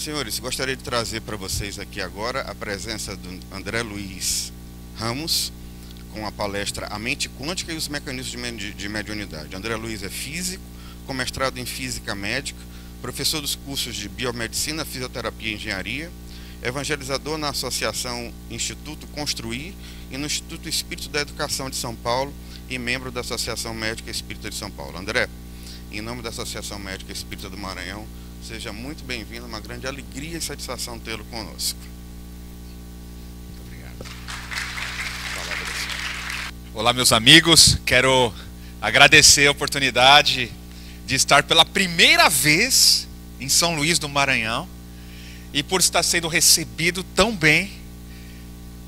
Senhores, gostaria de trazer para vocês aqui agora a presença do André Luiz Ramos, com a palestra A Mente Quântica e os Mecanismos de Mediunidade. André Luiz é físico, com mestrado em Física Médica, professor dos cursos de Biomedicina, Fisioterapia e Engenharia, evangelizador na Associação Instituto Construir e no Instituto Espírito da Educação de São Paulo e membro da Associação Médica Espírita de São Paulo. André, em nome da Associação Médica Espírita do Maranhão, seja muito bem-vindo, uma grande alegria e satisfação tê-lo conosco. Muito obrigado. Olá, meus amigos, quero agradecer a oportunidade de estar pela primeira vez em São Luís do Maranhão e por estar sendo recebido tão bem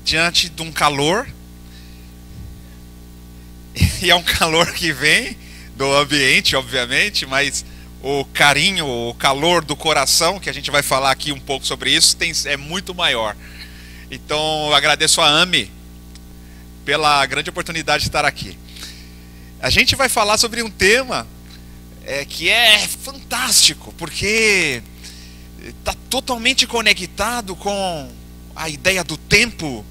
diante de um calor, e é um calor que vem do ambiente, obviamente, mas o carinho, o calor do coração, que a gente vai falar aqui um pouco sobre isso, é muito maior. Então eu agradeço a AME pela grande oportunidade de estar aqui. A gente vai falar sobre um tema que é fantástico, porque está totalmente conectado com a ideia do tempo,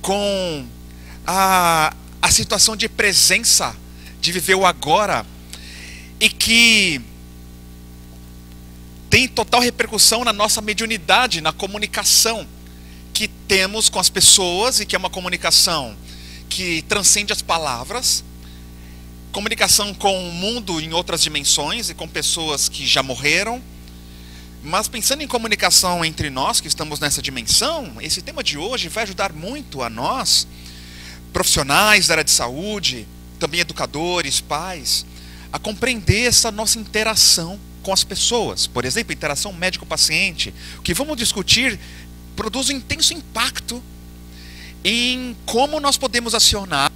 com a situação de presença, de viver o agora, e que tem total repercussão na nossa mediunidade, na comunicação que temos com as pessoas, e que é uma comunicação que transcende as palavras, comunicação com o mundo em outras dimensões e com pessoas que já morreram. Mas pensando em comunicação entre nós que estamos nessa dimensão, esse tema de hoje vai ajudar muito a nós, profissionais da área de saúde, também educadores, pais, a compreender essa nossa interação com as pessoas. Por exemplo, interação médico-paciente. O que vamos discutir produz um intenso impacto em como nós podemos acionar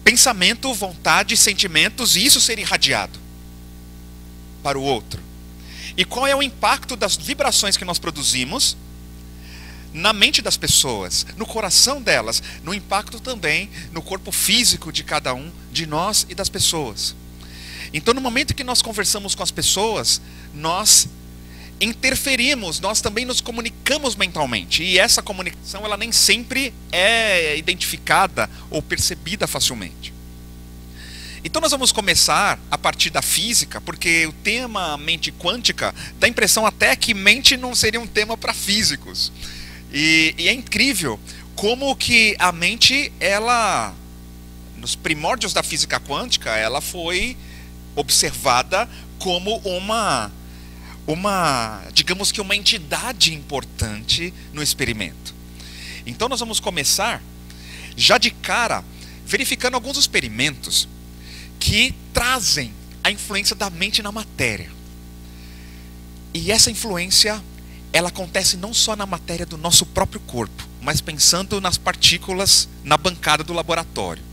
pensamento, vontade, sentimentos, e isso ser irradiado para o outro. E qual é o impacto das vibrações que nós produzimos na mente das pessoas, no coração delas, no impacto também no corpo físico de cada um de nós e das pessoas. Então, no momento que nós conversamos com as pessoas, nós interferimos, nós também nos comunicamos mentalmente. E essa comunicação, ela nem sempre é identificada ou percebida facilmente. Então nós vamos começar a partir da física, porque o tema mente quântica dá a impressão até que mente não seria um tema para físicos. E é incrível como que a mente, ela, nos primórdios da física quântica, ela foi observada como digamos que uma entidade importante no experimento. Então nós vamos começar já de cara verificando alguns experimentos que trazem a influência da mente na matéria. E essa influência, ela acontece não só na matéria do nosso próprio corpo, mas pensando nas partículas na bancada do laboratório.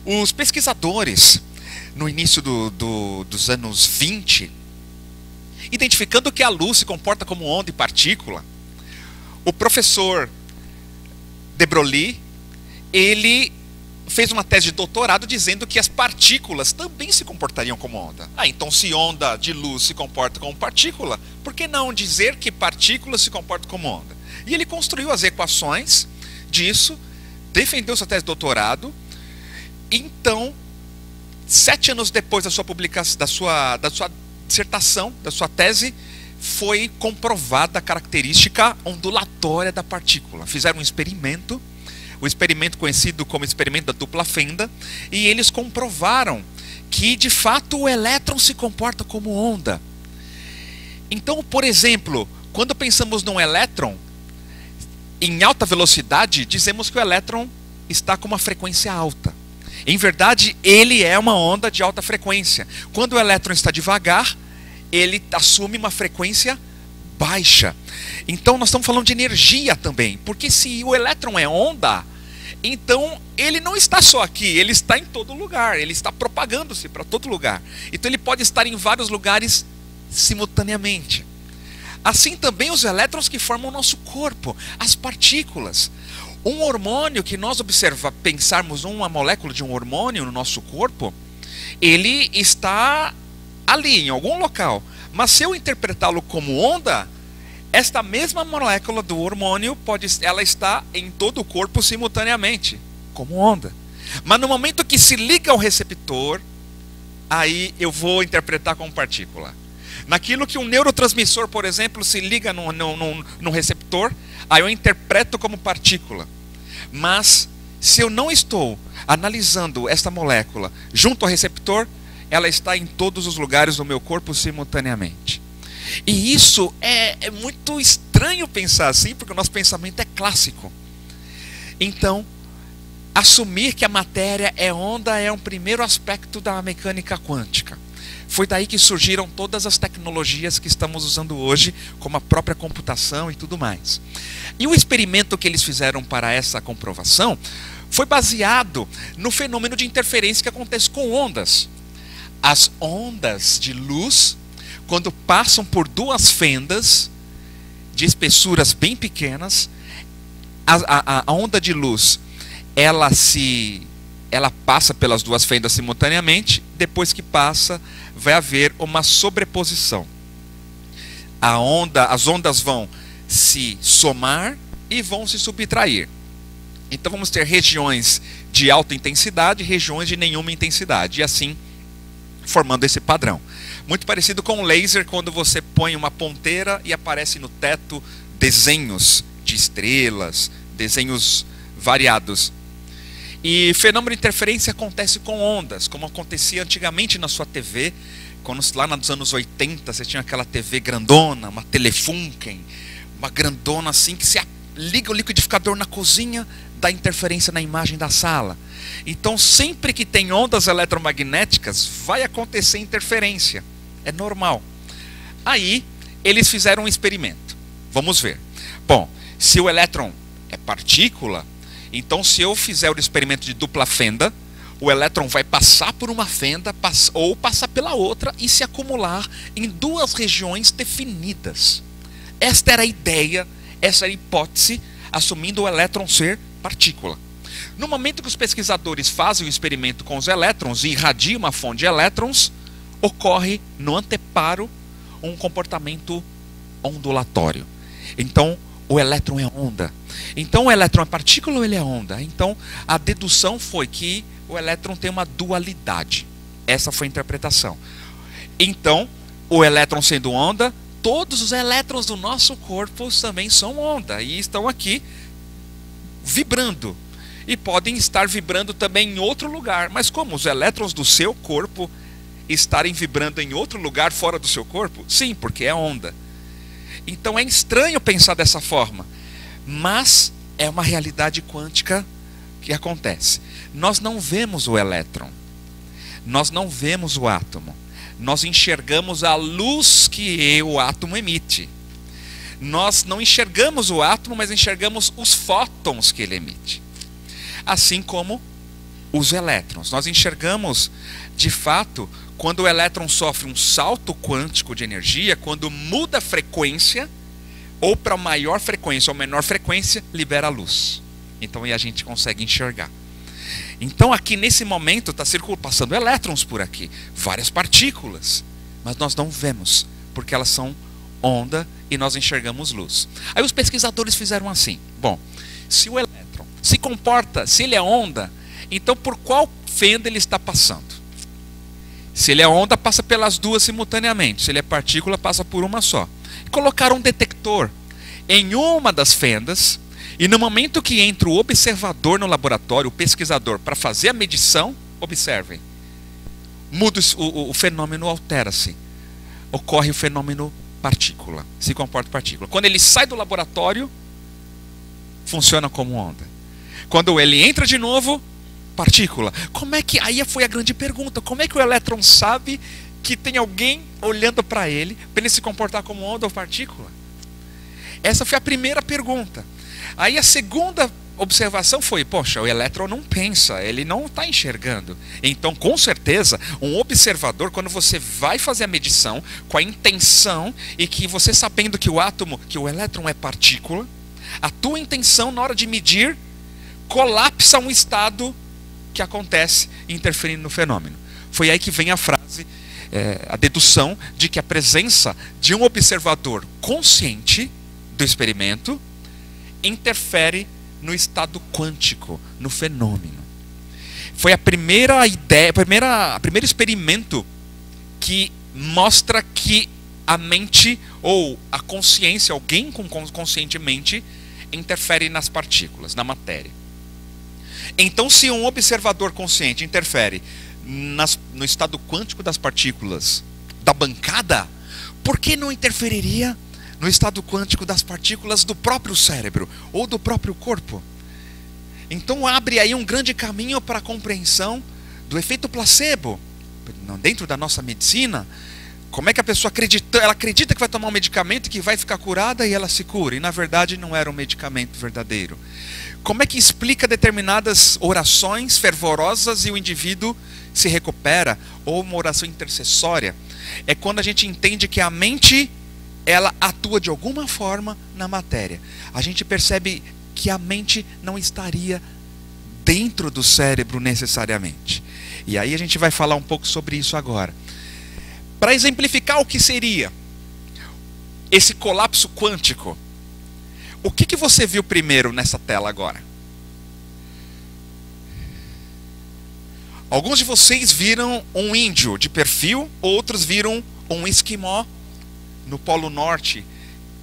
Os pesquisadores, no início dos anos 20, identificando que a luz se comporta como onda e partícula, o professor de Broglie, ele fez uma tese de doutorado dizendo que as partículas também se comportariam como onda. Então se onda de luz se comporta como partícula, por que não dizer que partículas se comportam como onda? E ele construiu as equações disso, defendeu sua tese de doutorado. Então, 7 anos depois da sua publicação, da sua dissertação, da sua tese, foi comprovada a característica ondulatória da partícula. Fizeram um experimento, o experimento conhecido como experimento da dupla fenda, e eles comprovaram que de fato o elétron se comporta como onda. Então, por exemplo, quando pensamos num elétron em alta velocidade, dizemos que o elétron está com uma frequência alta. Em verdade, ele é uma onda de alta frequência. Quando o elétron está devagar, ele assume uma frequência baixa. Então nós estamos falando de energia também, porque se o elétron é onda, então ele não está só aqui, ele está em todo lugar, ele está propagando-se para todo lugar. Então ele pode estar em vários lugares simultaneamente. Assim também os elétrons que formam o nosso corpo, as partículas. Um hormônio que nós pensarmos uma molécula de um hormônio no nosso corpo, ele está ali em algum local, Mas se eu interpretá-lo como onda, esta mesma molécula do hormônio ela está em todo o corpo simultaneamente, como onda. Mas no momento que se liga ao receptor, aí eu vou interpretar como partícula. Naquilo que um neurotransmissor, por exemplo, se liga no receptor, aí eu interpreto como partícula. Mas se eu não estou analisando esta molécula junto ao receptor, ela está em todos os lugares do meu corpo simultaneamente. E isso é muito estranho pensar assim, porque o nosso pensamento é clássico. Então, assumir que a matéria é onda é um primeiro aspecto da mecânica quântica. Foi daí que surgiram todas as tecnologias que estamos usando hoje, como a própria computação e tudo mais. E o experimento que eles fizeram para essa comprovação foi baseado no fenômeno de interferência que acontece com ondas. As ondas de luz, quando passam por duas fendas de espessuras bem pequenas, a onda de luz ela passa pelas duas fendas simultaneamente. Depois que passa, vai haver uma sobreposição. As ondas vão se somar e vão se subtrair. Então vamos ter regiões de alta intensidade e regiões de nenhuma intensidade, e assim formando esse padrão. Muito parecido com o laser, quando você põe uma ponteira e aparece no teto desenhos de estrelas, desenhos variados. E fenômeno de interferência acontece com ondas, como acontecia antigamente na sua TV, quando lá nos anos 80 você tinha aquela TV grandona, uma Telefunken, uma grandona assim, que se liga o liquidificador na cozinha, dá interferência na imagem da sala. Então sempre que tem ondas eletromagnéticas, vai acontecer interferência, é normal. Aí eles fizeram um experimento, vamos ver. Bom, se o elétron é partícula, então se eu fizer o experimento de dupla fenda, o elétron vai passar por uma fenda ou passar pela outra e se acumular em duas regiões definidas. Esta era a ideia, essa era a hipótese, assumindo o elétron ser partícula. No momento que os pesquisadores fazem o experimento com os elétrons e irradiam uma fonte de elétrons, ocorre no anteparo um comportamento ondulatório. Então o elétron é onda. Então o elétron é partícula ou ele é onda? Então a dedução foi que o elétron tem uma dualidade. Essa foi a interpretação. Então o elétron sendo onda, todos os elétrons do nosso corpo também são onda e estão aqui vibrando. E podem estar vibrando também em outro lugar. Mas como os elétrons do seu corpo estarem vibrando em outro lugar fora do seu corpo? Sim, porque é onda. Então é estranho pensar dessa forma, mas é uma realidade quântica que acontece. Nós não vemos o elétron, nós não vemos o átomo, nós enxergamos a luz que o átomo emite. Nós não enxergamos o átomo, mas enxergamos os fótons que ele emite. Assim como os elétrons. Nós enxergamos, de fato, quando o elétron sofre um salto quântico de energia, quando muda a frequência, ou para maior frequência ou menor frequência, libera a luz. Então aí a gente consegue enxergar. Então aqui nesse momento está passando elétrons por aqui, várias partículas, mas nós não vemos, porque elas são onda e nós enxergamos luz. Aí os pesquisadores fizeram assim: bom, se o elétron se comporta, se ele é onda, então por qual fenda ele está passando? Se ele é onda, passa pelas duas simultaneamente. Se ele é partícula, passa por uma só. Colocaram um detector em uma das fendas, e no momento que entra o observador no laboratório, o pesquisador, para fazer a medição, observem, muda o fenômeno, altera-se. Ocorre o fenômeno partícula, se comporta partícula. Quando ele sai do laboratório, funciona como onda. Quando ele entra de novo, partícula. Como é que, aí foi a grande pergunta, como é que o elétron sabe que tem alguém olhando para ele se comportar como onda ou partícula? Essa foi a primeira pergunta. Aí a segunda observação foi: poxa, o elétron não pensa, ele não está enxergando. Então, com certeza, um observador, quando você vai fazer a medição com a intenção e que você sabendo que o átomo, que o elétron é partícula, a tua intenção na hora de medir colapsa um estado que acontece interferindo no fenômeno. Foi aí que vem a frase a dedução de que a presença de um observador consciente do experimento interfere no estado quântico, no fenômeno. Foi a primeira ideia, o primeiro experimento que mostra que a mente ou a consciência, alguém conscientemente, interfere nas partículas, na matéria. Então, se um observador consciente interfere no estado quântico das partículas da bancada, por que não interferiria no estado quântico das partículas do próprio cérebro ou do próprio corpo? Então abre aí um grande caminho para a compreensão do efeito placebo dentro da nossa medicina. Como é que a pessoa acredita que vai tomar um medicamento e que vai ficar curada e ela se cura, e na verdade não era um medicamento verdadeiro. Como é que explica determinadas orações fervorosas e o indivíduo se recupera, ou uma oração intercessória? É quando a gente entende que a mente, ela atua de alguma forma na matéria. A gente percebe que a mente não estaria dentro do cérebro necessariamente. E aí a gente vai falar um pouco sobre isso agora. Para exemplificar o que seria esse colapso quântico, o que você viu primeiro nessa tela agora? Alguns de vocês viram um índio de perfil, outros viram um esquimó no Polo Norte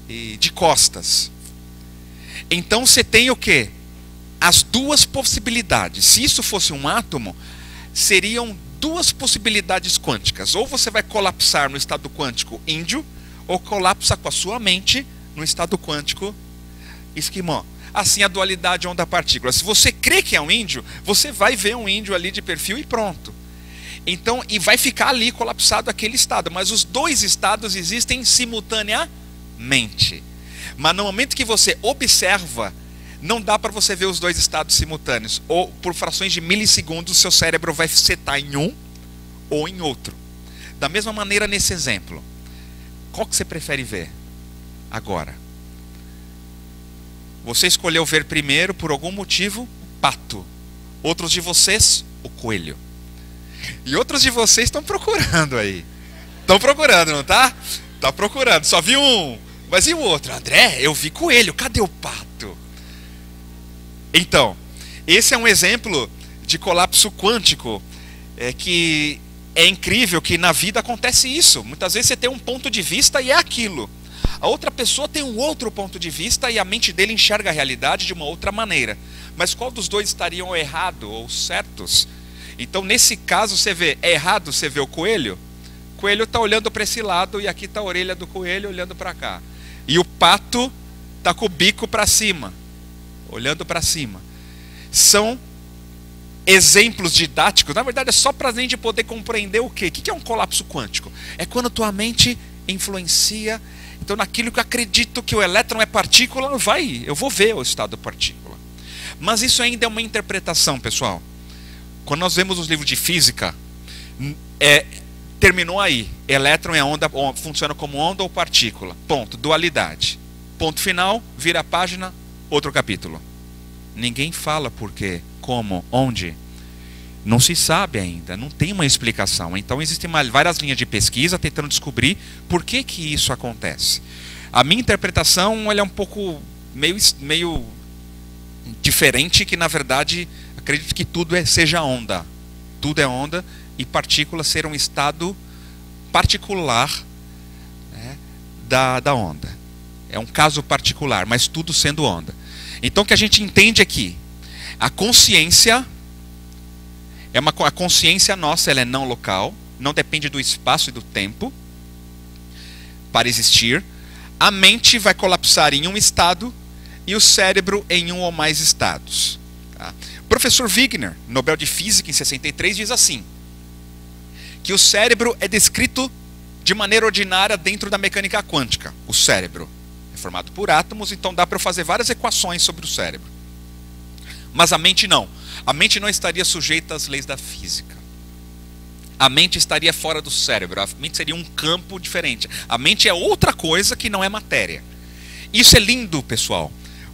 e de costas. Então você tem o quê? As duas possibilidades. Se isso fosse um átomo, seriam duas possibilidades quânticas. Ou você vai colapsar no estado quântico índio, ou colapsa com a sua mente no estado quântico esquimó. Assim a dualidade onda-partícula. Se você crê que é um índio, você vai ver um índio ali de perfil e pronto. Então, e vai ficar ali colapsado aquele estado. Mas os dois estados existem simultaneamente. Mas no momento que você observa, não dá para você ver os dois estados simultâneos. Ou por frações de milissegundos, seu cérebro vai setar em um ou em outro. Da mesma maneira nesse exemplo. Qual que você prefere ver agora? Você escolheu ver primeiro, por algum motivo, o pato. Outros de vocês, o coelho. E outros de vocês estão procurando aí. Estão procurando, não tá? Tá procurando. Só vi um. Mas e o outro? André, eu vi coelho. Cadê o pato? Então, esse é um exemplo de colapso quântico. Que é incrível que na vida acontece isso. Muitas vezes você tem um ponto de vista e é aquilo. A outra pessoa tem um outro ponto de vista e a mente dele enxerga a realidade de uma outra maneira. Mas qual dos dois estariam errado ou certos? Então, nesse caso, você vê, é errado você vê o coelho? O coelho está olhando para esse lado e aqui está a orelha do coelho olhando para cá. E o pato está com o bico para cima, olhando para cima. São exemplos didáticos. Na verdade, é só para a gente poder compreender o quê? O que é um colapso quântico? É quando tua mente influencia. Então, naquilo que eu acredito que o elétron é partícula, eu vou ver o estado partícula. Mas isso ainda é uma interpretação, pessoal. Quando nós vemos os livros de física, terminou aí. Elétron é onda, funciona como onda ou partícula. Ponto. Dualidade. Ponto final, vira a página, outro capítulo. Ninguém fala por quê, como, onde. Não se sabe ainda, não tem uma explicação. Então existem várias linhas de pesquisa tentando descobrir por que isso acontece. A minha interpretação ela é um pouco meio diferente, que na verdade acredito que tudo seja onda. Tudo é onda e partículas ser um estado particular, né, da onda. É um caso particular, mas tudo sendo onda. Então o que a gente entende aqui, a consciência... a consciência nossa, ela é não local, não depende do espaço e do tempo para existir. A mente vai colapsar em um estado e o cérebro em um ou mais estados. Tá? O professor Wigner, Nobel de Física em 63, diz assim, que o cérebro é descrito de maneira ordinária dentro da mecânica quântica. O cérebro é formado por átomos, então dá para eu fazer várias equações sobre o cérebro. Mas a mente não. A mente não estaria sujeita às leis da física. A mente estaria fora do cérebro. A mente seria um campo diferente. A mente é outra coisa que não é matéria. Isso é lindo, pessoal,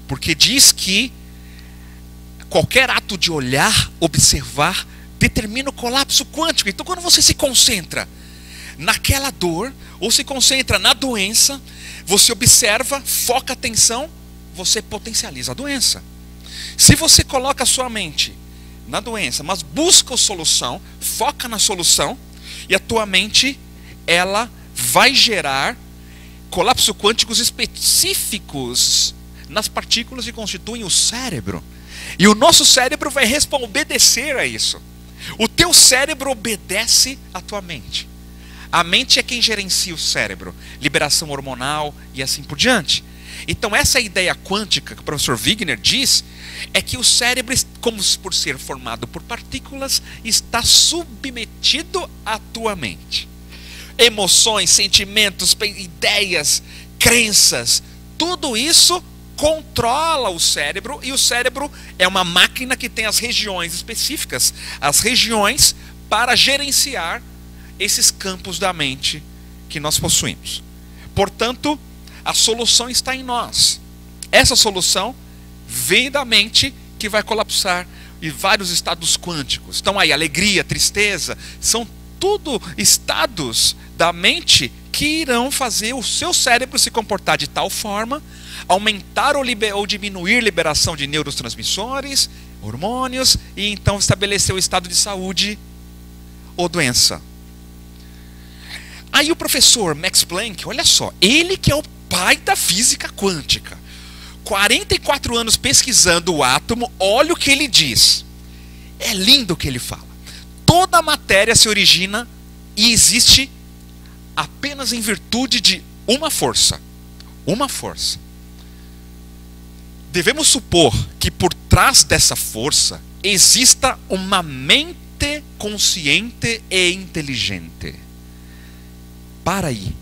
porque diz que qualquer ato de olhar, observar, determina o colapso quântico. Então, quando você se concentra naquela dor, ou se concentra na doença, você observa, foca a atenção, você potencializa a doença. Se você coloca a sua mente na doença, mas busca a solução, foca na solução, e a tua mente, ela vai gerar colapsos quânticos específicos nas partículas que constituem o cérebro. E o nosso cérebro vai obedecer a isso. O teu cérebro obedece à tua mente. A mente é quem gerencia o cérebro, liberação hormonal e assim por diante. Então essa ideia quântica que o professor Wigner diz é que o cérebro, como por ser formado por partículas, está submetido à tua mente. Emoções, sentimentos, ideias, crenças, tudo isso controla o cérebro, e o cérebro é uma máquina que tem as regiões específicas, as regiões para gerenciar esses campos da mente que nós possuímos. Portanto, a solução está em nós. Essa solução vem da mente, que vai colapsar em vários estados quânticos. Então aí, alegria, tristeza, são tudo estados da mente que irão fazer o seu cérebro se comportar de tal forma, aumentar ou diminuir a liberação de neurotransmissores, hormônios, e então estabelecer o estado de saúde ou doença. Aí o professor Max Planck, olha só, ele que é o pai da física quântica, 44 anos pesquisando o átomo, olha o que ele diz. É lindo o que ele fala. Toda a matéria se origina e existe apenas em virtude de uma força. Uma força. Devemos supor que por trás dessa força exista uma mente consciente e inteligente. Para aí.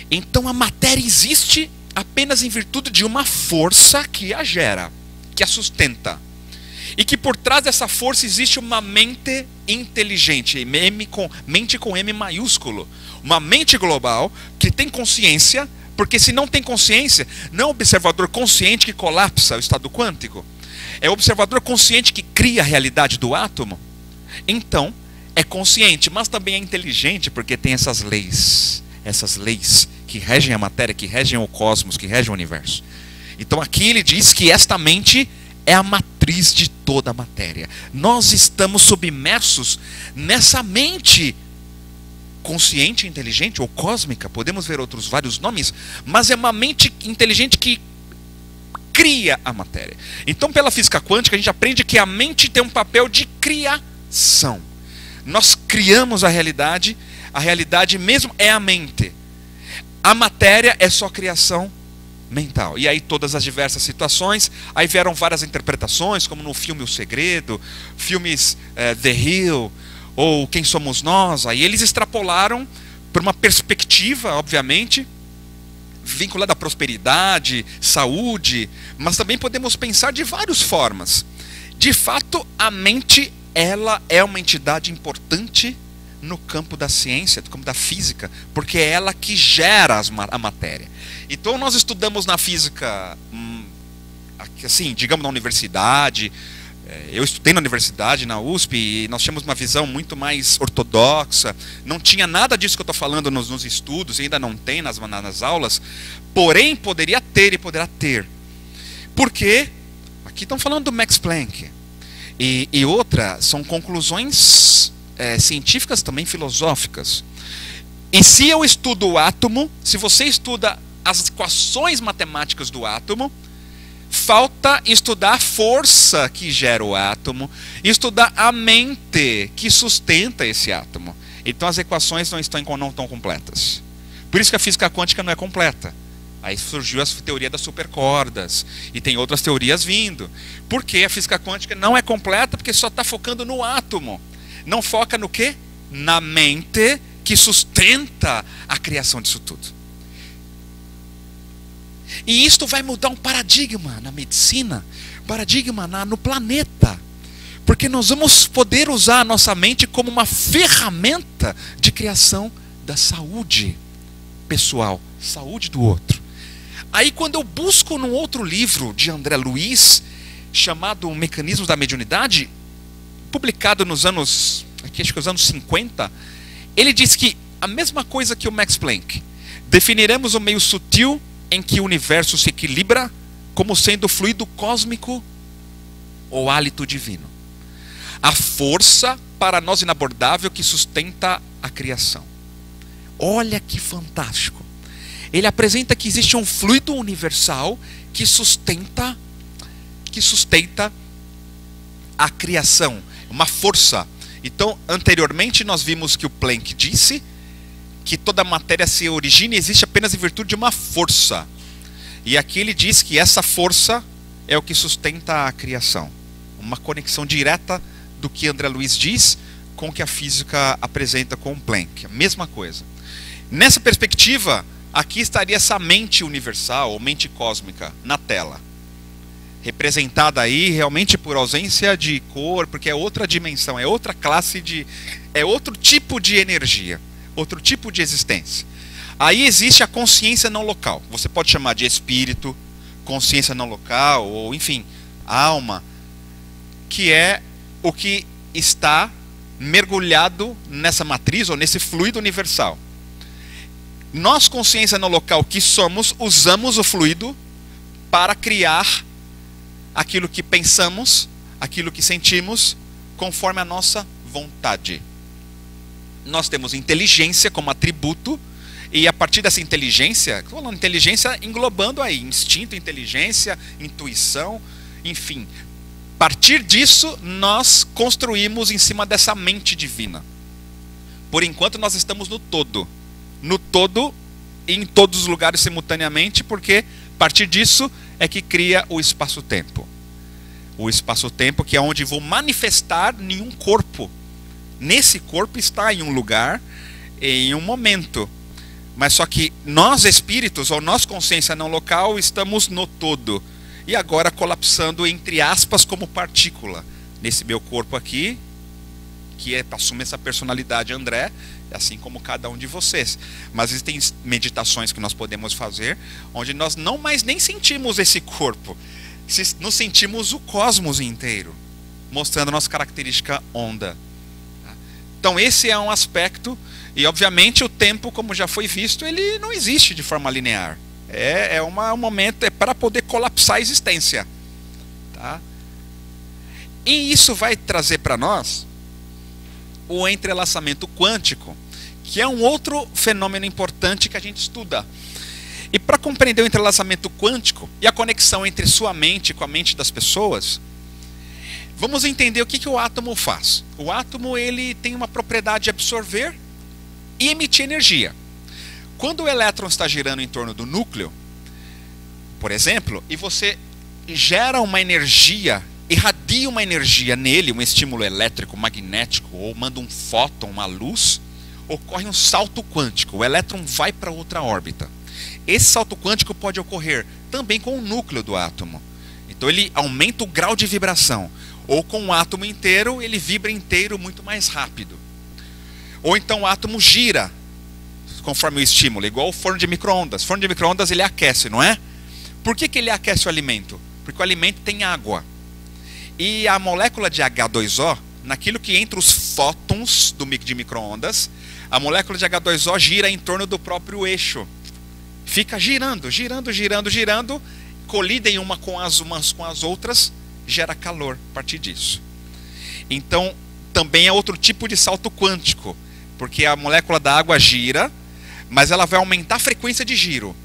Então a matéria existe apenas em virtude de uma força que a gera, que a sustenta. E que por trás dessa força existe uma mente inteligente, mente com M maiúsculo. Uma mente global que tem consciência, porque se não tem consciência, não é o observador consciente que colapsa o estado quântico. É o observador consciente que cria a realidade do átomo. Então, é consciente, mas também é inteligente, porque tem essas leis que regem a matéria, que regem o cosmos, que regem o universo. Então aqui ele diz que esta mente é a matriz de toda a matéria. Nós estamos submersos nessa mente consciente, inteligente ou cósmica, podemos ver outros vários nomes, mas é uma mente inteligente que cria a matéria. Então pela física quântica a gente aprende que a mente tem um papel de criação. Nós criamos a realidade mesmo é a mente. A matéria é só criação mental. E aí todas as diversas situações, aí vieram várias interpretações, como no filme O Segredo, filmes The Hill, ou Quem Somos Nós. Aí eles extrapolaram por uma perspectiva, obviamente, vinculada à prosperidade, saúde, mas também podemos pensar de várias formas. De fato, a mente, ela é uma entidade importante no campo da ciência, no campo da física, porque é ela que gera a matéria. Então nós estudamos na física, assim, digamos na universidade, eu estudei na universidade, na USP, e nós tínhamos uma visão muito mais ortodoxa, não tinha nada disso que eu estou falando nos estudos, ainda não tem nas aulas, porém poderia ter e poderá ter. Porque, aqui estão falando do Max Planck, e outra, são conclusões científicas também filosóficas. E se eu estudo o átomo, se você estuda as equações matemáticas do átomo, falta estudar a força que gera o átomo, estudar a mente que sustenta esse átomo. Então as equações não estão completas. Por isso que a física quântica não é completa. Aí surgiu a teoria das supercordas, e tem outras teorias vindo. Porque a física quântica não é completa, porque só está focando no átomo. Não foca no quê? Na mente que sustenta a criação disso tudo. E isto vai mudar um paradigma na medicina, paradigma no planeta. Porque nós vamos poder usar a nossa mente como uma ferramenta de criação da saúde pessoal, saúde do outro. Aí quando eu busco num outro livro de André Luiz, chamado Mecanismos da Mediunidade, publicado nos anos, acho que os anos 50, ele diz que a mesma coisa que o Max Planck. Definiremos o meio sutil em que o universo se equilibra como sendo fluido cósmico ou hálito divino. A força para nós inabordável que sustenta a criação. Olha que fantástico. Ele apresenta que existe um fluido universal que sustenta a criação, uma força. Então, anteriormente nós vimos que o Planck disse que toda matéria se origina e existe apenas em virtude de uma força. E aqui ele diz que essa força é o que sustenta a criação. Uma conexão direta do que André Luiz diz com o que a física apresenta com o Planck. A mesma coisa. Nessa perspectiva, aqui estaria essa mente universal, ou mente cósmica, na tela. Representada aí realmente por ausência de cor, porque é outra dimensão, é outra classe de... é outro tipo de energia, outro tipo de existência. Aí existe a consciência não local. Você pode chamar de espírito, consciência não local, ou enfim, alma, que é o que está mergulhado nessa matriz ou nesse fluido universal. Nós, consciência não local que somos, usamos o fluido para criar aquilo que pensamos, aquilo que sentimos, conforme a nossa vontade. Nós temos inteligência como atributo, e a partir dessa inteligência, falando inteligência englobando aí instinto, inteligência, intuição, enfim. A partir disso, nós construímos em cima dessa mente divina. Por enquanto, nós estamos no todo. No todo, em todos os lugares simultaneamente, porque a partir disso é que cria o espaço-tempo. O espaço-tempo que é onde vou manifestar em um corpo. Nesse corpo está em um lugar, em um momento. Mas só que nós espíritos, ou nós consciência não local, estamos no todo. E agora colapsando entre aspas como partícula. Nesse meu corpo aqui, que assume essa personalidade André, assim como cada um de vocês. Mas existem meditações que nós podemos fazer, onde nós não mais nem sentimos esse corpo. Nos sentimos o cosmos inteiro, mostrando a nossa característica onda. Então esse é um aspecto, e obviamente o tempo, como já foi visto, ele não existe de forma linear. Um momento, é para poder colapsar a existência. Tá? E isso vai trazer para nós o entrelaçamento quântico, que é um outro fenômeno importante que a gente estuda. E para compreender o entrelaçamento quântico e a conexão entre sua mente com a mente das pessoas, vamos entender o que o átomo faz. O átomo ele tem uma propriedade de absorver e emitir energia. Quando o elétron está girando em torno do núcleo, por exemplo, e você gera uma energia, irradia uma energia nele, um estímulo elétrico, magnético, ou manda um fóton, uma luz, ocorre um salto quântico. O elétron vai para outra órbita. Esse salto quântico pode ocorrer também com o núcleo do átomo. Então ele aumenta o grau de vibração. Ou com o átomo inteiro, ele vibra inteiro muito mais rápido. Ou então o átomo gira conforme o estímulo, igual o forno de micro-ondas. O forno de micro-ondas ele aquece, não é? Por que ele aquece o alimento? Porque o alimento tem água. E a molécula de H2O, naquilo que entra os fótons de micro-ondas, a molécula de H2O gira em torno do próprio eixo. Fica girando, colidem umas com as outras, gera calor a partir disso. Então, também é outro tipo de salto quântico, porque a molécula da água gira, mas ela vai aumentar a frequência de giro.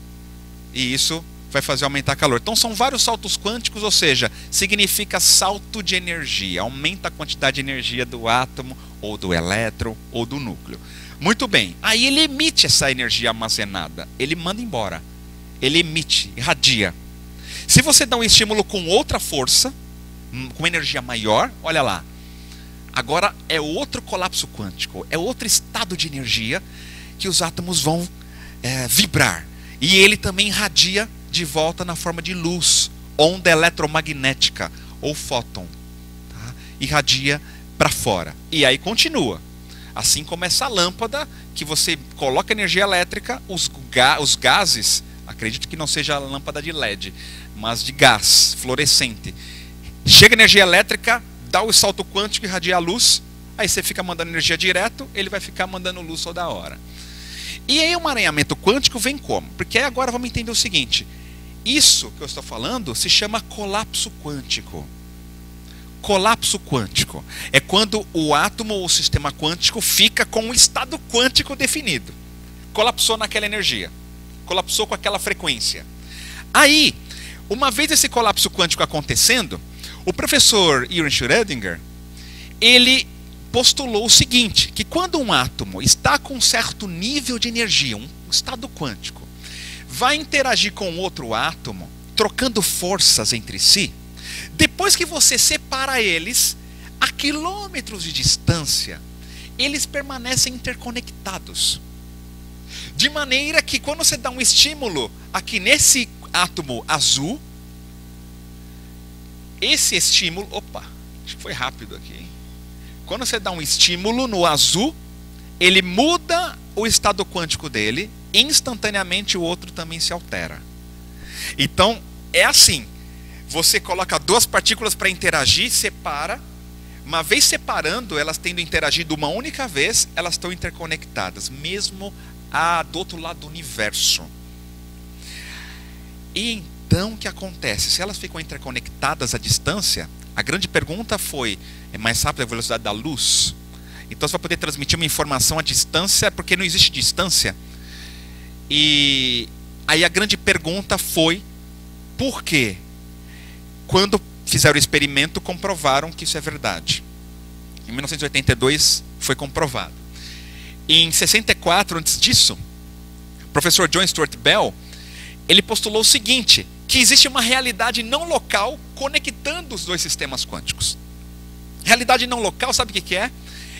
E isso vai fazer aumentar calor. Então são vários saltos quânticos, ou seja, significa salto de energia. Aumenta a quantidade de energia do átomo, ou do elétron, ou do núcleo. Muito bem. Aí ele emite essa energia armazenada. Ele manda embora. Ele emite, irradia. Se você dá um estímulo com outra força, com energia maior, olha lá. Agora é outro colapso quântico. É outro estado de energia que os átomos vão vibrar. E ele também irradia de volta na forma de luz, onda eletromagnética ou fóton. Tá? Irradia para fora. E aí continua. Assim como essa lâmpada, que você coloca energia elétrica, os gases, acredito que não seja a lâmpada de LED, mas de gás fluorescente. Chega energia elétrica, dá o salto quântico, irradia a luz, aí você fica mandando energia direto, ele vai ficar mandando luz toda hora. E aí o emaranhamento quântico vem como? Porque agora vamos entender o seguinte: isso que eu estou falando se chama colapso quântico. Colapso quântico é quando o átomo ou o sistema quântico fica com um estado quântico definido. Colapsou naquela energia, colapsou com aquela frequência. Aí, uma vez esse colapso quântico acontecendo, o professor Erwin Schrödinger, ele postulou o seguinte, que quando um átomo está com um certo nível de energia, um estado quântico, vai interagir com outro átomo, trocando forças entre si, depois que você separa eles, a quilômetros de distância, eles permanecem interconectados. De maneira que quando você dá um estímulo aqui nesse átomo azul, esse estímulo, opa, acho que foi rápido aqui, hein? Quando você dá um estímulo no azul, ele muda o estado quântico dele, instantaneamente o outro também se altera. Então, é assim, você coloca duas partículas para interagir, separa, uma vez separando, elas tendo interagido uma única vez, elas estão interconectadas, mesmo do outro lado do universo. E então o que acontece? Se elas ficam interconectadas à distância, a grande pergunta foi, é mais rápido a velocidade da luz? Então você vai poder transmitir uma informação à distância, porque não existe distância. E aí a grande pergunta foi, por quê? Quando fizeram o experimento, comprovaram que isso é verdade. Em 1982 foi comprovado. Em 64, antes disso, o professor John Stuart Bell, ele postulou o seguinte, que existe uma realidade não local conectando os dois sistemas quânticos. Realidade não local, sabe o que é?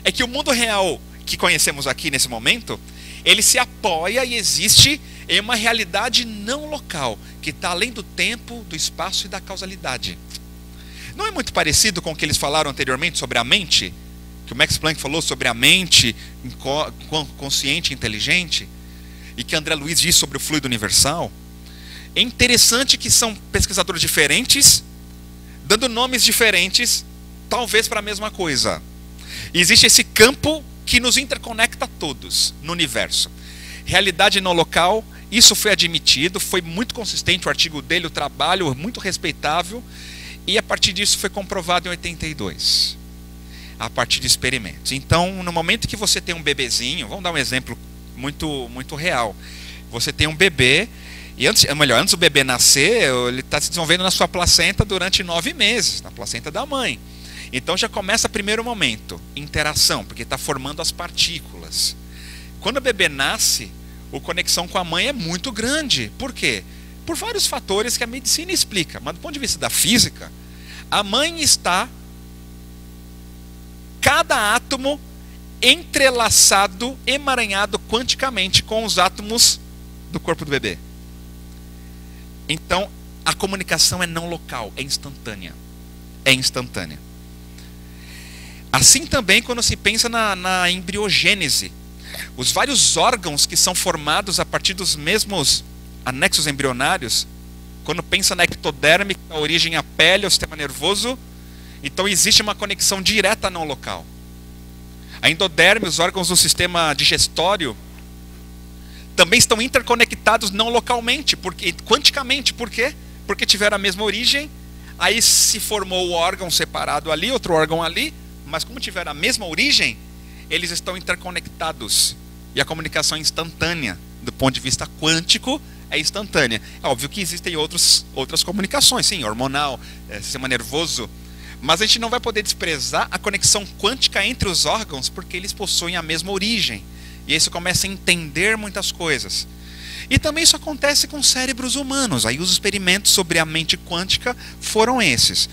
É que o mundo real que conhecemos aqui nesse momento, ele se apoia e existe em uma realidade não local, que está além do tempo, do espaço e da causalidade. Não é muito parecido com o que eles falaram anteriormente sobre a mente? Que o Max Planck falou sobre a mente consciente e inteligente? E que André Luiz disse sobre o fluido universal? É interessante que são pesquisadores diferentes, dando nomes diferentes, talvez para a mesma coisa. E existe esse campo que nos interconecta a todos no universo. Realidade não local, isso foi admitido, foi muito consistente o artigo dele, o trabalho muito respeitável, e a partir disso foi comprovado em 82, a partir de experimentos. Então, no momento que você tem um bebezinho, vamos dar um exemplo muito real, você tem um bebê, e antes do bebê nascer, ele está se desenvolvendo na sua placenta durante 9 meses, na placenta da mãe. Então já começa o primeiro momento, interação, porque está formando as partículas. Quando o bebê nasce, a conexão com a mãe é muito grande. Por quê? Por vários fatores que a medicina explica. Mas do ponto de vista da física, a mãe está, cada átomo entrelaçado, emaranhado quanticamente com os átomos do corpo do bebê. Então, a comunicação é não local, é instantânea. É instantânea. Assim também quando se pensa na embriogênese. Os vários órgãos que são formados a partir dos mesmos anexos embrionários, quando pensa na ectoderme, a origem à pele, ao sistema nervoso, então existe uma conexão direta não local. A endoderme, os órgãos do sistema digestório, também estão interconectados não localmente, quanticamente. Por quê? Porque tiveram a mesma origem, aí se formou o órgão separado ali, outro órgão ali, mas como tiveram a mesma origem, eles estão interconectados. E a comunicação é instantânea. Do ponto de vista quântico, é instantânea. É óbvio que existem outras comunicações, sim, hormonal, sistema nervoso. Mas a gente não vai poder desprezar a conexão quântica entre os órgãos, porque eles possuem a mesma origem. E aí você começa a entender muitas coisas. E também isso acontece com cérebros humanos. Aí os experimentos sobre a mente quântica foram esses.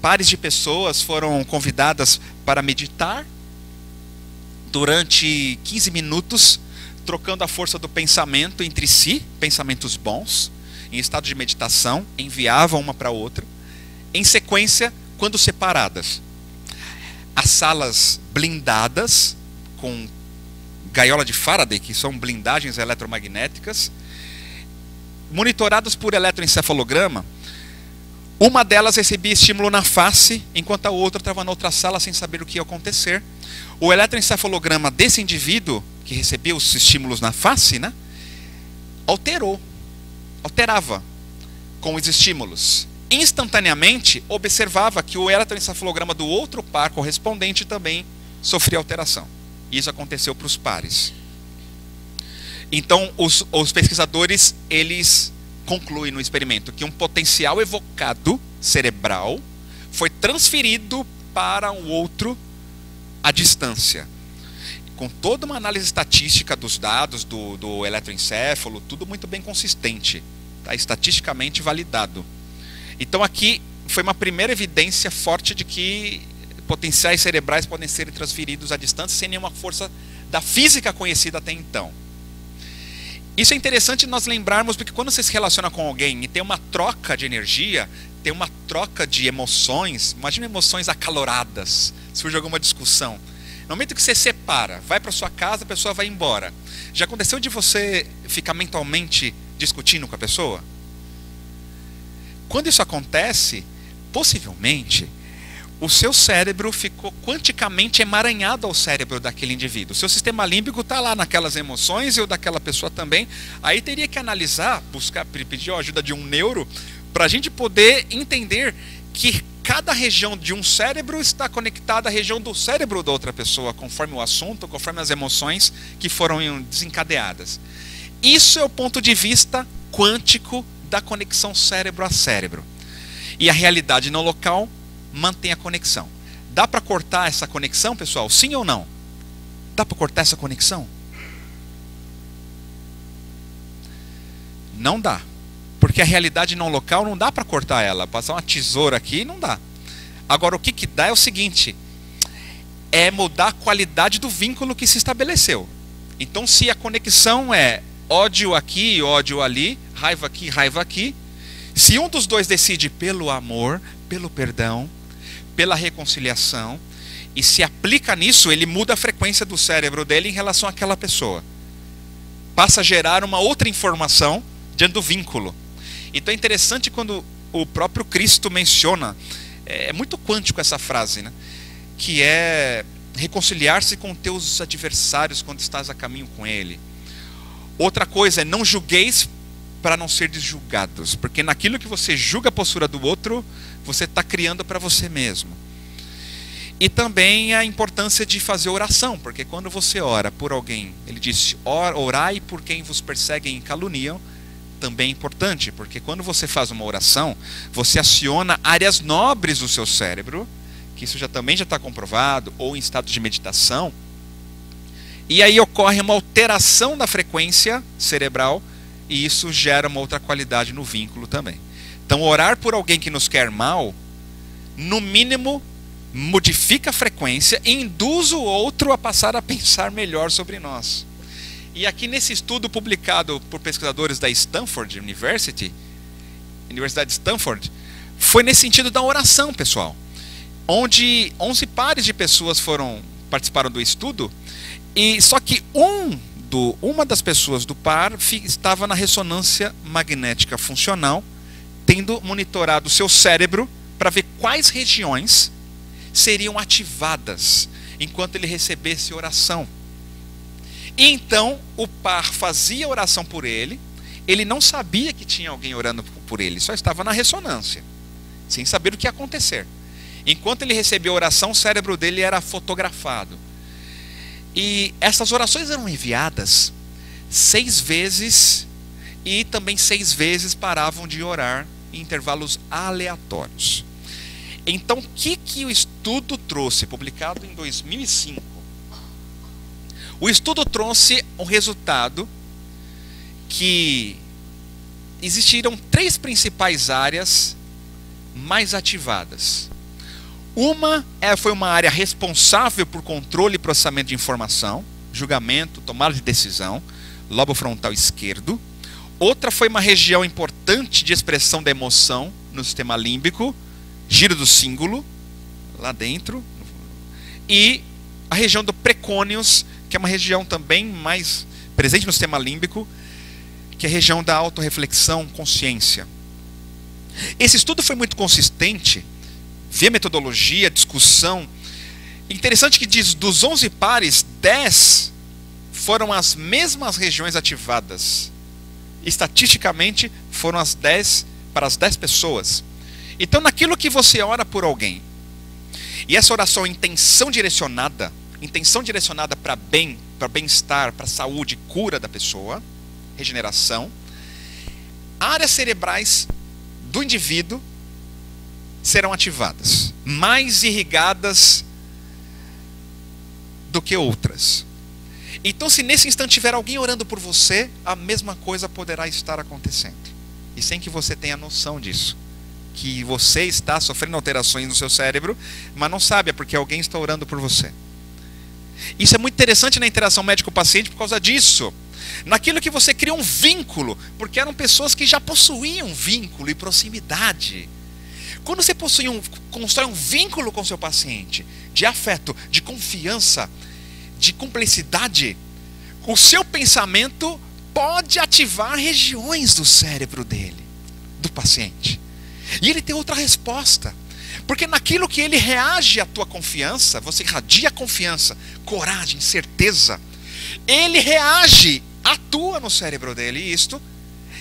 Pares de pessoas foram convidadas para meditar durante 15 minutos, trocando a força do pensamento entre si, pensamentos bons, em estado de meditação, enviavam uma para a outra, em sequência, quando separadas. As salas blindadas, com gaiola de Faraday, que são blindagens eletromagnéticas, monitoradas por eletroencefalograma. Uma delas recebia estímulo na face, enquanto a outra estava na outra sala sem saber o que ia acontecer. O eletroencefalograma desse indivíduo que recebia os estímulos na face, né, alterava com os estímulos. Instantaneamente, observava que o eletroencefalograma do outro par correspondente também sofria alteração. Isso aconteceu para os pares. Então, os pesquisadores, eles concluem no experimento que um potencial evocado cerebral foi transferido para o outro à distância. Com toda uma análise estatística dos dados do eletroencéfalo, tudo muito bem consistente, tá? Estatisticamente validado. Então aqui foi uma primeira evidência forte de que potenciais cerebrais podem ser transferidos à distância sem nenhuma força da física conhecida até então. Isso é interessante nós lembrarmos, porque quando você se relaciona com alguém e tem uma troca de energia, tem uma troca de emoções, imagina emoções acaloradas, surge alguma discussão. No momento que você separa, vai para sua casa, a pessoa vai embora. Já aconteceu de você ficar mentalmente discutindo com a pessoa? Quando isso acontece, possivelmente, o seu cérebro ficou quanticamente emaranhado ao cérebro daquele indivíduo. O seu sistema límbico está lá naquelas emoções e o daquela pessoa também. Aí teria que analisar, buscar, pedir a ajuda de um neuro, para a gente poder entender que cada região de um cérebro está conectada à região do cérebro da outra pessoa, conforme o assunto, conforme as emoções que foram desencadeadas. Isso é o ponto de vista quântico da conexão cérebro a cérebro. E a realidade no local mantém a conexão. Dá para cortar essa conexão, pessoal? Sim ou não? Dá para cortar essa conexão? Não dá. Porque a realidade não local não dá para cortar ela. Passar uma tesoura aqui não dá. Agora o que dá é o seguinte: é mudar a qualidade do vínculo que se estabeleceu. Então se a conexão é ódio aqui, ódio ali, raiva aqui, se um dos dois decide pelo amor, pelo perdão, pela reconciliação, e se aplica nisso, ele muda a frequência do cérebro dele em relação àquela pessoa. Passa a gerar uma outra informação diante do vínculo. Então é interessante quando o próprio Cristo menciona, é muito quântico essa frase, né? Que é reconciliar-se com teus adversários quando estás a caminho com ele. Outra coisa é não julgueis para não ser julgados, porque naquilo que você julga a postura do outro, você está criando para você mesmo. E também a importância de fazer oração, porque quando você ora por alguém, ele disse, orai por quem vos perseguem e caluniam, também é importante, porque quando você faz uma oração, você aciona áreas nobres do seu cérebro, que isso também já está comprovado, ou em estado de meditação, e aí ocorre uma alteração da frequência cerebral, e isso gera uma outra qualidade no vínculo também. Então orar por alguém que nos quer mal, no mínimo, modifica a frequência e induz o outro a passar a pensar melhor sobre nós. E aqui nesse estudo publicado por pesquisadores da Stanford Universidade de Stanford, foi nesse sentido da oração, pessoal, onde 11 pares de pessoas participaram do estudo, e só que uma das pessoas do par estava na ressonância magnética funcional, tendo monitorado o seu cérebro para ver quais regiões seriam ativadas enquanto ele recebesse oração. E então o par fazia oração por ele, ele não sabia que tinha alguém orando por ele, só estava na ressonância, sem saber o que ia acontecer. Enquanto ele recebia oração, o cérebro dele era fotografado. E essas orações eram enviadas 6 vezes, e também 6 vezes paravam de orar em intervalos aleatórios. Então, o que o estudo trouxe, publicado em 2005? O estudo trouxe um resultado que existiram 3 principais áreas mais ativadas. Uma foi uma área responsável por controle e processamento de informação, julgamento, tomada de decisão, lobo frontal esquerdo. Outra foi uma região importante de expressão da emoção no sistema límbico, giro do cíngulo, lá dentro. E a região do precônios, que é uma região também mais presente no sistema límbico, que é a região da autorreflexão, consciência. Esse estudo foi muito consistente, vê metodologia, discussão. Interessante que diz, dos 11 pares, 10 foram as mesmas regiões ativadas. Estatisticamente, foram para as 10 pessoas. Então, naquilo que você ora por alguém, e essa oração é intenção direcionada para bem, para bem-estar, para saúde, cura da pessoa, regeneração, áreas cerebrais do indivíduo serão ativadas, mais irrigadas do que outras. Então, se nesse instante tiver alguém orando por você, a mesma coisa poderá estar acontecendo. E sem que você tenha noção disso. Que você está sofrendo alterações no seu cérebro, mas não sabe, é porque alguém está orando por você. Isso é muito interessante na interação médico-paciente por causa disso. Naquilo que você cria um vínculo, porque eram pessoas que já possuíam vínculo e proximidade. Quando você constrói um vínculo com seu paciente, de afeto, de confiança, de cumplicidade, o seu pensamento pode ativar regiões do cérebro dele, do paciente. E ele tem outra resposta. Porque naquilo que ele reage à tua confiança, você irradia confiança, coragem, certeza, ele reage, atua no cérebro dele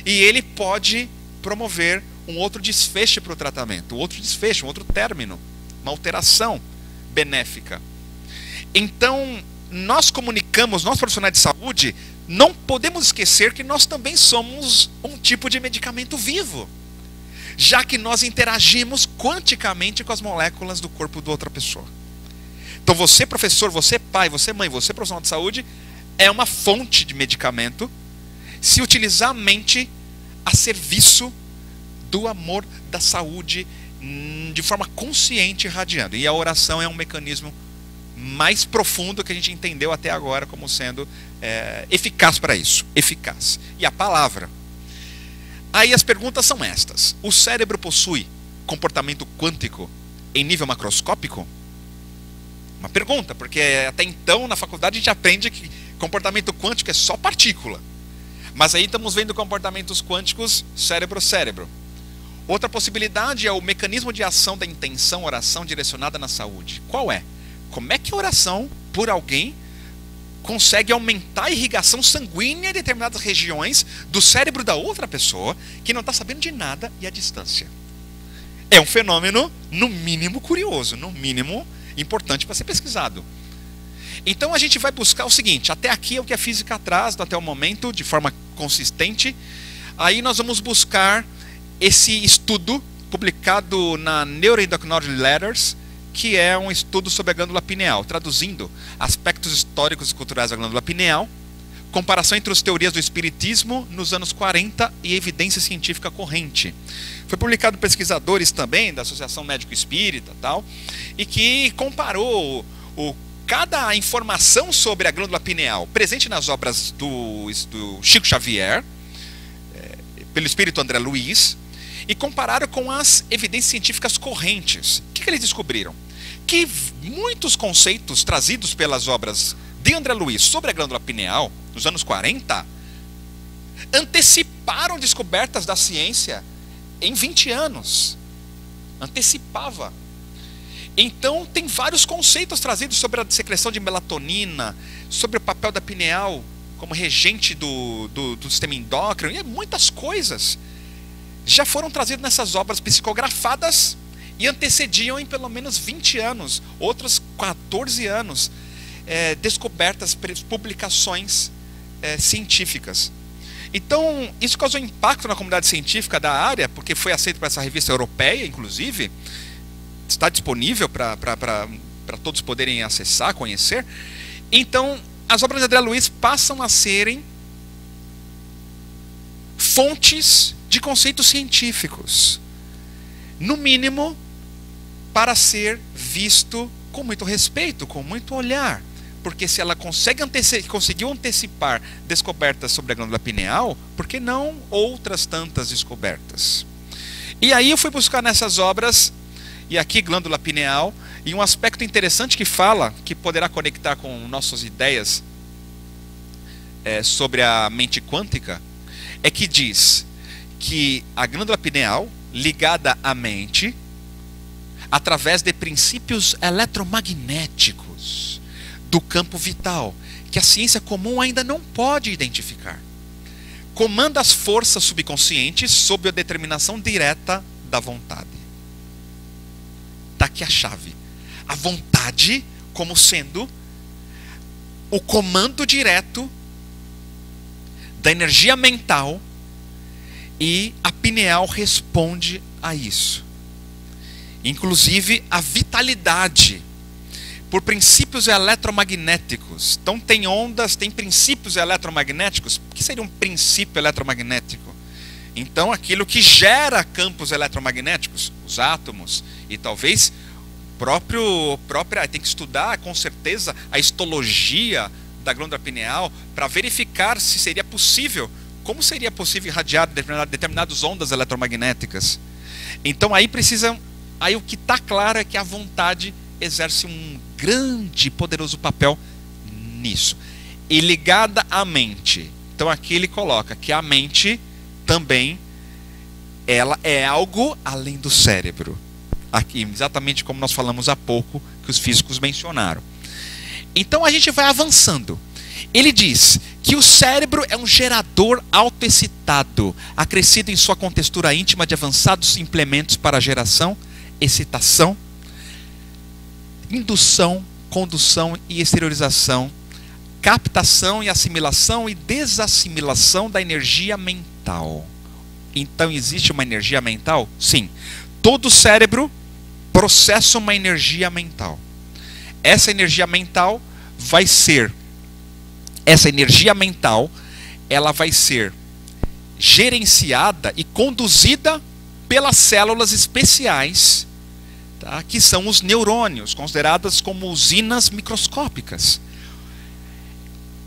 e ele pode promover um outro desfecho para o tratamento, um outro desfecho, um outro término, uma alteração benéfica. Então, nós profissionais de saúde, não podemos esquecer que nós também somos um tipo de medicamento vivo, já que nós interagimos quanticamente com as moléculas do corpo de outra pessoa. Então você, professor, você pai, você mãe, você profissional de saúde, é uma fonte de medicamento se utilizar a mente a serviço do amor, da saúde, de forma consciente e irradiando. E a oração é um mecanismo mais profundo que a gente entendeu até agora como sendo eficaz para isso. Eficaz. E a palavra. Aí as perguntas são estas. O cérebro possui comportamento quântico em nível macroscópico? Uma pergunta, porque até então na faculdade a gente aprende que comportamento quântico é só partícula. Mas aí estamos vendo comportamentos quânticos cérebro-cérebro. Outra possibilidade é o mecanismo de ação da intenção, oração direcionada na saúde. Qual é? Como é que a oração por alguém consegue aumentar a irrigação sanguínea em determinadas regiões do cérebro da outra pessoa que não está sabendo de nada e à distância? É um fenômeno, no mínimo, curioso, no mínimo, importante para ser pesquisado. Então a gente vai buscar o seguinte, até aqui é o que a física traz, até o momento, de forma consistente. Aí nós vamos buscar esse estudo publicado na Neuroendocrinology Letters, que é um estudo sobre a glândula pineal, traduzindo aspectos históricos e culturais da glândula pineal, comparação entre as teorias do espiritismo nos anos 40 e evidência científica corrente. Foi publicado por pesquisadores também da Associação Médico Espírita, tal, e que comparou cada informação sobre a glândula pineal presente nas obras do Chico Xavier, pelo espírito André Luiz, e compararam com as evidências científicas correntes. O que eles descobriram? Que muitos conceitos trazidos pelas obras de André Luiz sobre a glândula pineal, nos anos 40, anteciparam descobertas da ciência em 20 anos. Antecipava. Então, tem vários conceitos trazidos sobre a secreção de melatonina, sobre o papel da pineal como regente do sistema endócrino, e muitas coisas já foram trazidas nessas obras psicografadas e antecediam em pelo menos 20 anos, outros 14 anos, descobertas, publicações científicas. Então, isso causou impacto na comunidade científica da área, porque foi aceito por essa revista europeia, inclusive, está disponível para todos poderem acessar, conhecer. Então, as obras de André Luiz passam a serem fontes de conceitos científicos, no mínimo, para ser visto com muito respeito, com muito olhar, porque se ela conseguiu antecipar descobertas sobre a glândula pineal, por que não outras tantas descobertas? E aí eu fui buscar nessas obras, e aqui glândula pineal, e um aspecto interessante que fala, que poderá conectar com nossas ideias sobre a mente quântica, é que diz que a glândula pineal, ligada à mente, através de princípios eletromagnéticos do campo vital, que a ciência comum ainda não pode identificar. Comanda as forças subconscientes sob a determinação direta da vontade. Está aqui a chave. A vontade como sendo o comando direto da energia mental, e a pineal responde a isso. Inclusive a vitalidade, por princípios eletromagnéticos. Então tem ondas, tem princípios eletromagnéticos. O que seria um princípio eletromagnético? Então aquilo que gera campos eletromagnéticos, os átomos, e talvez tem que estudar com certeza a histologia da glândula pineal para verificar se seria possível, como seria possível irradiar determinadas ondas eletromagnéticas. Então aí o que está claro é que a vontade exerce um grande e poderoso papel nisso. E ligada à mente. Então aqui ele coloca que a mente também, ela é algo além do cérebro. Aqui, exatamente como nós falamos há pouco, que os físicos mencionaram. Então a gente vai avançando. Ele diz que o cérebro é um gerador autoexcitado, acrescido em sua contextura íntima de avançados implementos para geração, excitação, indução, condução e exteriorização, captação e assimilação e desassimilação da energia mental. Então existe uma energia mental? Sim. Todo cérebro processa uma energia mental. Essa energia mental ela vai ser gerenciada e conduzida pelas células especiais, tá? Que são os neurônios, consideradas como usinas microscópicas.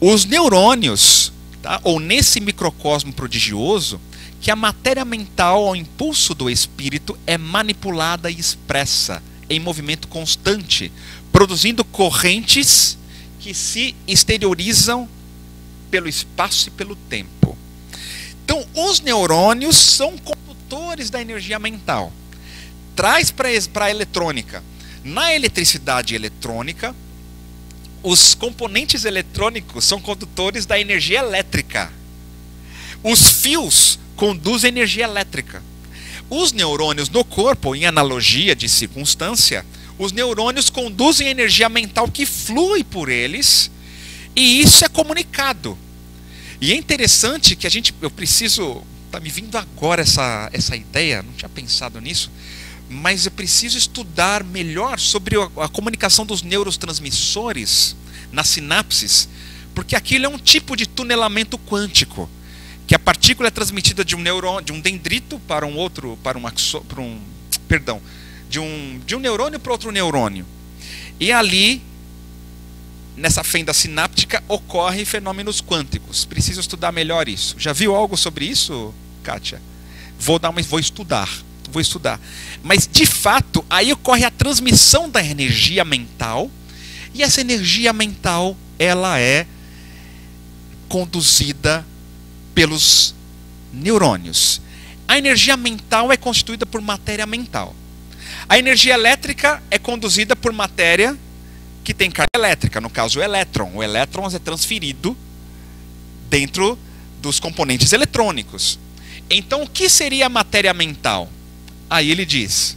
Os neurônios, tá? Ou nesse microcosmo prodigioso, que a matéria mental, ao impulso do espírito, é manipulada e expressa em movimento constante, produzindo correntes que se exteriorizam pelo espaço e pelo tempo. Então, os neurônios são condutores da energia mental. Traz para a eletrônica. Na eletricidade eletrônica, os componentes eletrônicos são condutores da energia elétrica. Os fios conduzem energia elétrica. Os neurônios no corpo, em analogia de circunstância, os neurônios conduzem a energia mental que flui por eles, e isso é comunicado. E é interessante que está me vindo agora essa ideia, não tinha pensado nisso, mas eu preciso estudar melhor sobre a comunicação dos neurotransmissores nas sinapses, porque aquilo é um tipo de tunelamento quântico, que a partícula é transmitida de um dendrito para um outro, de um neurônio para outro neurônio. E ali, nessa fenda sináptica, ocorrem fenômenos quânticos. Preciso estudar melhor isso. Já viu algo sobre isso, Kátia? Vou estudar. Mas, de fato, aí ocorre a transmissão da energia mental, e essa energia mental, ela é conduzida pelos neurônios. A energia mental é constituída por matéria mental. A energia elétrica é conduzida por matéria que tem carga elétrica, no caso o elétron. O elétron é transferido dentro dos componentes eletrônicos. Então, o que seria a matéria mental? Aí ele diz: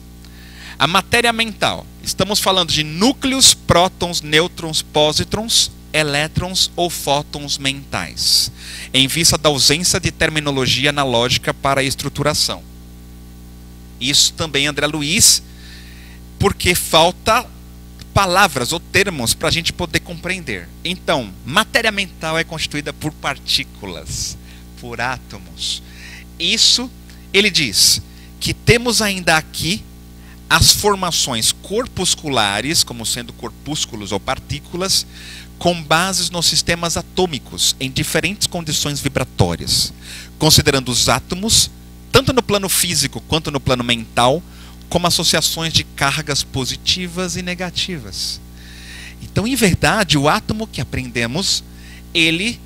a matéria mental, estamos falando de núcleos, prótons, nêutrons, pósitrons, elétrons ou fótons mentais, em vista da ausência de terminologia analógica para a estruturação. Isso também, André Luiz, porque falta palavras ou termos para a gente poder compreender. Então, matéria mental é constituída por partículas, por átomos. Isso, ele diz que temos ainda aqui as formações corpusculares, como sendo corpúsculos ou partículas, com bases nos sistemas atômicos, em diferentes condições vibratórias, considerando os átomos, tanto no plano físico quanto no plano mental, como associações de cargas positivas e negativas. Então, em verdade, o átomo que aprendemos, ele,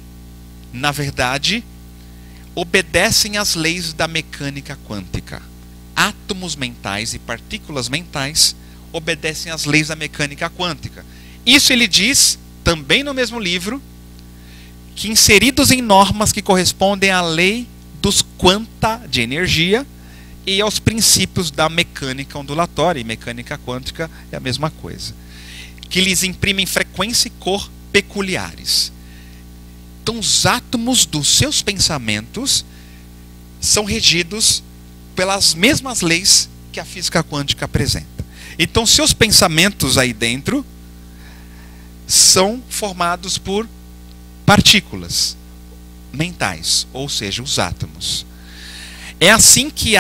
na verdade, obedece às leis da mecânica quântica. Átomos mentais e partículas mentais obedecem às leis da mecânica quântica. Isso ele diz também no mesmo livro, que inseridos em normas que correspondem à lei dos quanta de energia e aos princípios da mecânica ondulatória, e mecânica quântica é a mesma coisa, que lhes imprimem frequência e cor peculiares. Então os átomos dos seus pensamentos são regidos pelas mesmas leis que a física quântica apresenta. Então seus pensamentos aí dentro são formados por partículas mentais, ou seja, os átomos. É assim que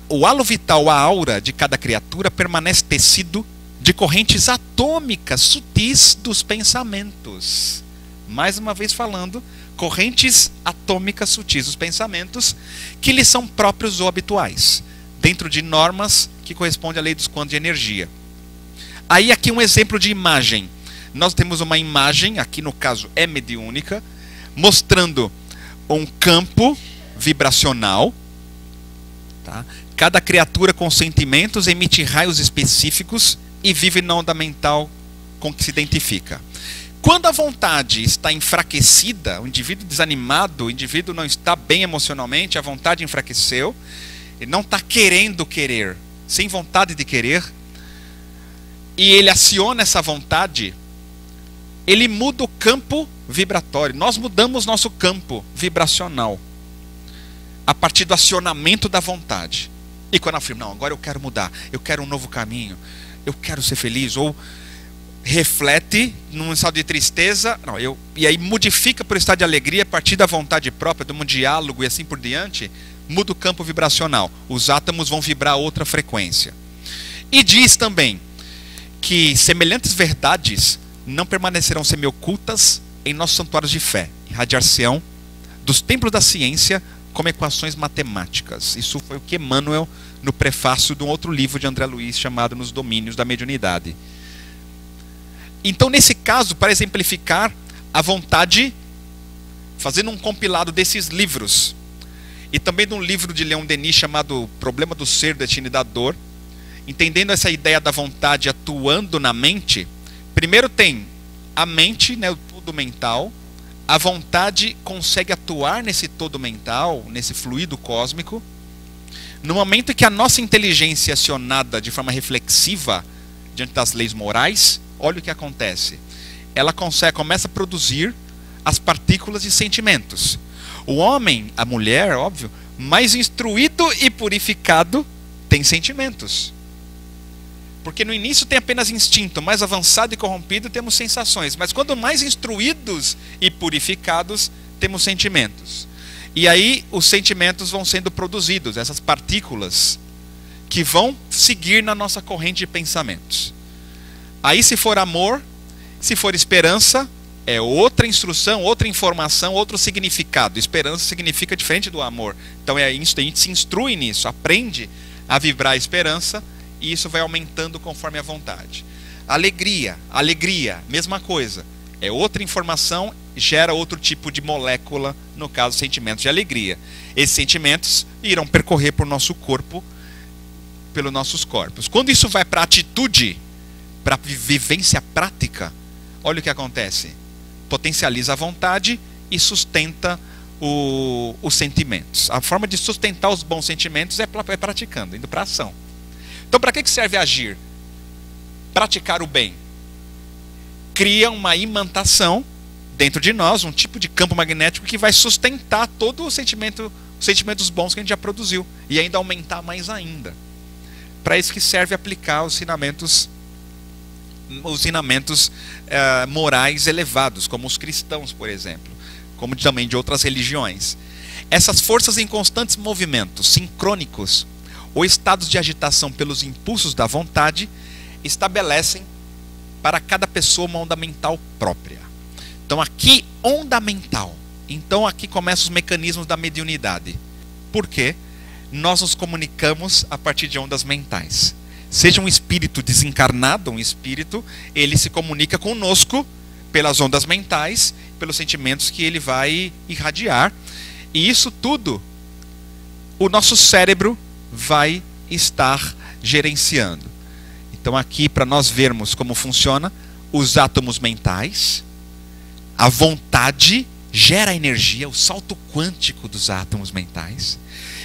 o halo vital, a aura de cada criatura, permanece tecido de correntes atômicas sutis dos pensamentos. Mais uma vez falando, correntes atômicas sutis dos pensamentos, que lhes são próprios ou habituais, dentro de normas que correspondem à lei dos quantos de energia. Aí aqui um exemplo de imagem. Nós temos uma imagem, aqui no caso é mediúnica, mostrando um campo vibracional. Tá? Cada criatura com sentimentos emite raios específicos e vive na onda mental com que se identifica. Quando a vontade está enfraquecida, o indivíduo desanimado, o indivíduo não está bem emocionalmente, a vontade enfraqueceu, ele não está querendo querer, sem vontade de querer, e ele aciona essa vontade, ele muda o campo vibratório. Nós mudamos nosso campo vibracional a partir do acionamento da vontade. E quando eu afirmo, não, agora eu quero mudar, eu quero um novo caminho, eu quero ser feliz, ou reflete num estado de tristeza, não, e aí modifica para o estado de alegria a partir da vontade própria, de um diálogo e assim por diante, muda o campo vibracional. Os átomos vão vibrar outra frequência. E diz também que semelhantes verdades não permanecerão semi-ocultas em nossos santuários de fé, irradiar-se-ão dos templos da ciência como equações matemáticas. Isso foi o que Emmanuel, no prefácio de um outro livro de André Luiz, chamado Nos Domínios da Mediunidade. Então, nesse caso, para exemplificar a vontade, fazendo um compilado desses livros, e também de um livro de Leon Denis chamado Problema do Ser, Destino e da Dor, entendendo essa ideia da vontade atuando na mente, primeiro tem a mente, né, o todo mental. A vontade consegue atuar nesse todo mental, nesse fluido cósmico. No momento em que a nossa inteligência é acionada de forma reflexiva diante das leis morais, olha o que acontece. Ela começa a produzir as partículas de sentimentos. O homem, a mulher, óbvio, mais instruído e purificado, tem sentimentos. Porque no início tem apenas instinto, mais avançado e corrompido temos sensações. Mas quando mais instruídos e purificados, temos sentimentos. E aí os sentimentos vão sendo produzidos, essas partículas que vão seguir na nossa corrente de pensamentos. Aí se for amor, se for esperança, é outra instrução, outra informação, outro significado. Esperança significa diferente do amor. Então é isso, a gente se instrui nisso, aprende a vibrar a esperança, e isso vai aumentando conforme a vontade. Alegria, mesma coisa. É outra informação, gera outro tipo de molécula, no caso, sentimentos de alegria. Esses sentimentos irão percorrer por nosso corpo, pelos nossos corpos. Quando isso vai para atitude, para vivência prática, olha o que acontece. Potencializa a vontade e sustenta os sentimentos. A forma de sustentar os bons sentimentos é praticando, indo para a ação. Então, para que serve agir? Praticar o bem. Cria uma imantação dentro de nós, um tipo de campo magnético que vai sustentar todo os sentimentos bons que a gente já produziu e ainda aumentar mais ainda. Para isso que serve aplicar os ensinamentos morais elevados, como os cristãos, por exemplo, como também de outras religiões. Essas forças em constantes movimentos, sincrônicos, ou estados de agitação pelos impulsos da vontade, estabelecem para cada pessoa uma onda mental própria. Então aqui, onda mental. Então aqui começam os mecanismos da mediunidade. Por quê? Nós nos comunicamos a partir de ondas mentais. Seja um espírito desencarnado, um espírito, ele se comunica conosco pelas ondas mentais, pelos sentimentos que ele vai irradiar. E isso tudo, o nosso cérebro vai estar gerenciando. Então aqui, para nós vermos como funciona, os átomos mentais, a vontade gera energia, o salto quântico dos átomos mentais.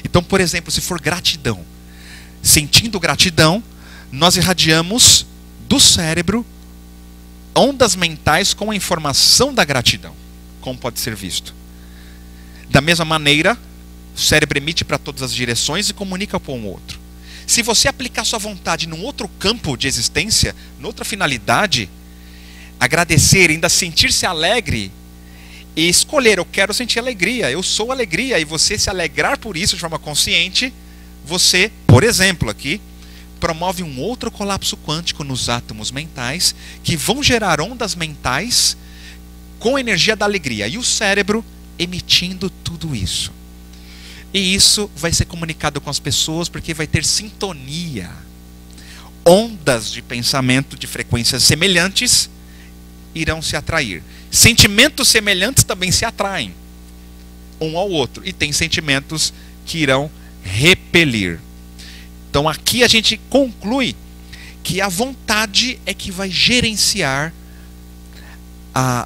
Então, por exemplo, se for gratidão, sentindo gratidão, nós irradiamos do cérebro ondas mentais com a informação da gratidão, como pode ser visto. Da mesma maneira, o cérebro emite para todas as direções e comunica com o outro. Se você aplicar sua vontade num outro campo de existência, noutra finalidade, agradecer, ainda sentir-se alegre e escolher, eu quero sentir alegria, eu sou alegria, e você se alegrar por isso de forma consciente, você, por exemplo, aqui, promove um outro colapso quântico nos átomos mentais, que vão gerar ondas mentais com a energia da alegria, e o cérebro emitindo tudo isso. E isso vai ser comunicado com as pessoas porque vai ter sintonia. Ondas de pensamento de frequências semelhantes irão se atrair. Sentimentos semelhantes também se atraem um ao outro. E tem sentimentos que irão repelir. Então aqui a gente conclui que a vontade é que vai gerenciar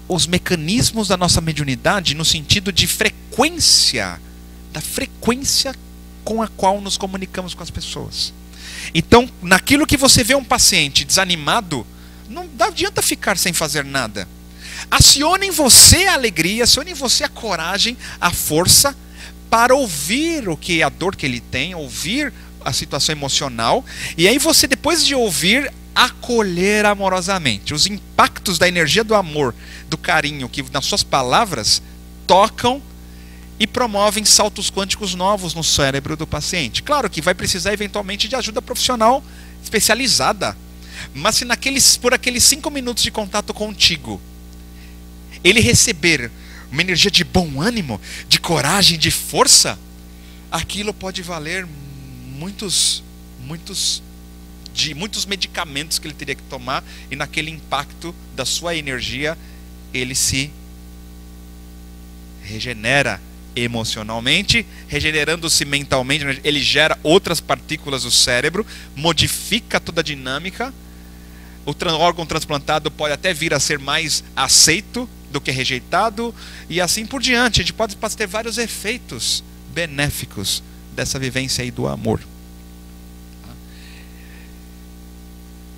os mecanismos da nossa mediunidade no sentido de frequência, da frequência com a qual nos comunicamos com as pessoas. Então, naquilo que você vê um paciente desanimado, não adianta ficar sem fazer nada. Acione em você a alegria, acione em você a coragem, a força, para ouvir a dor que ele tem, ouvir a situação emocional, e aí você, depois de ouvir, acolher amorosamente. Os impactos da energia do amor, do carinho, que nas suas palavras tocam e promovem saltos quânticos novos no cérebro do paciente. Claro que vai precisar eventualmente de ajuda profissional especializada, mas se por aqueles 5 minutos de contato contigo, ele receber uma energia de bom ânimo, de coragem, de força, aquilo pode valer muitos medicamentos que ele teria que tomar, e naquele impacto da sua energia, ele se regenera emocionalmente, regenerando-se mentalmente, ele gera outras partículas do cérebro, modifica toda a dinâmica. O órgão transplantado pode até vir a ser mais aceito do que rejeitado, e assim por diante. A gente pode ter vários efeitos benéficos dessa vivência aí do amor.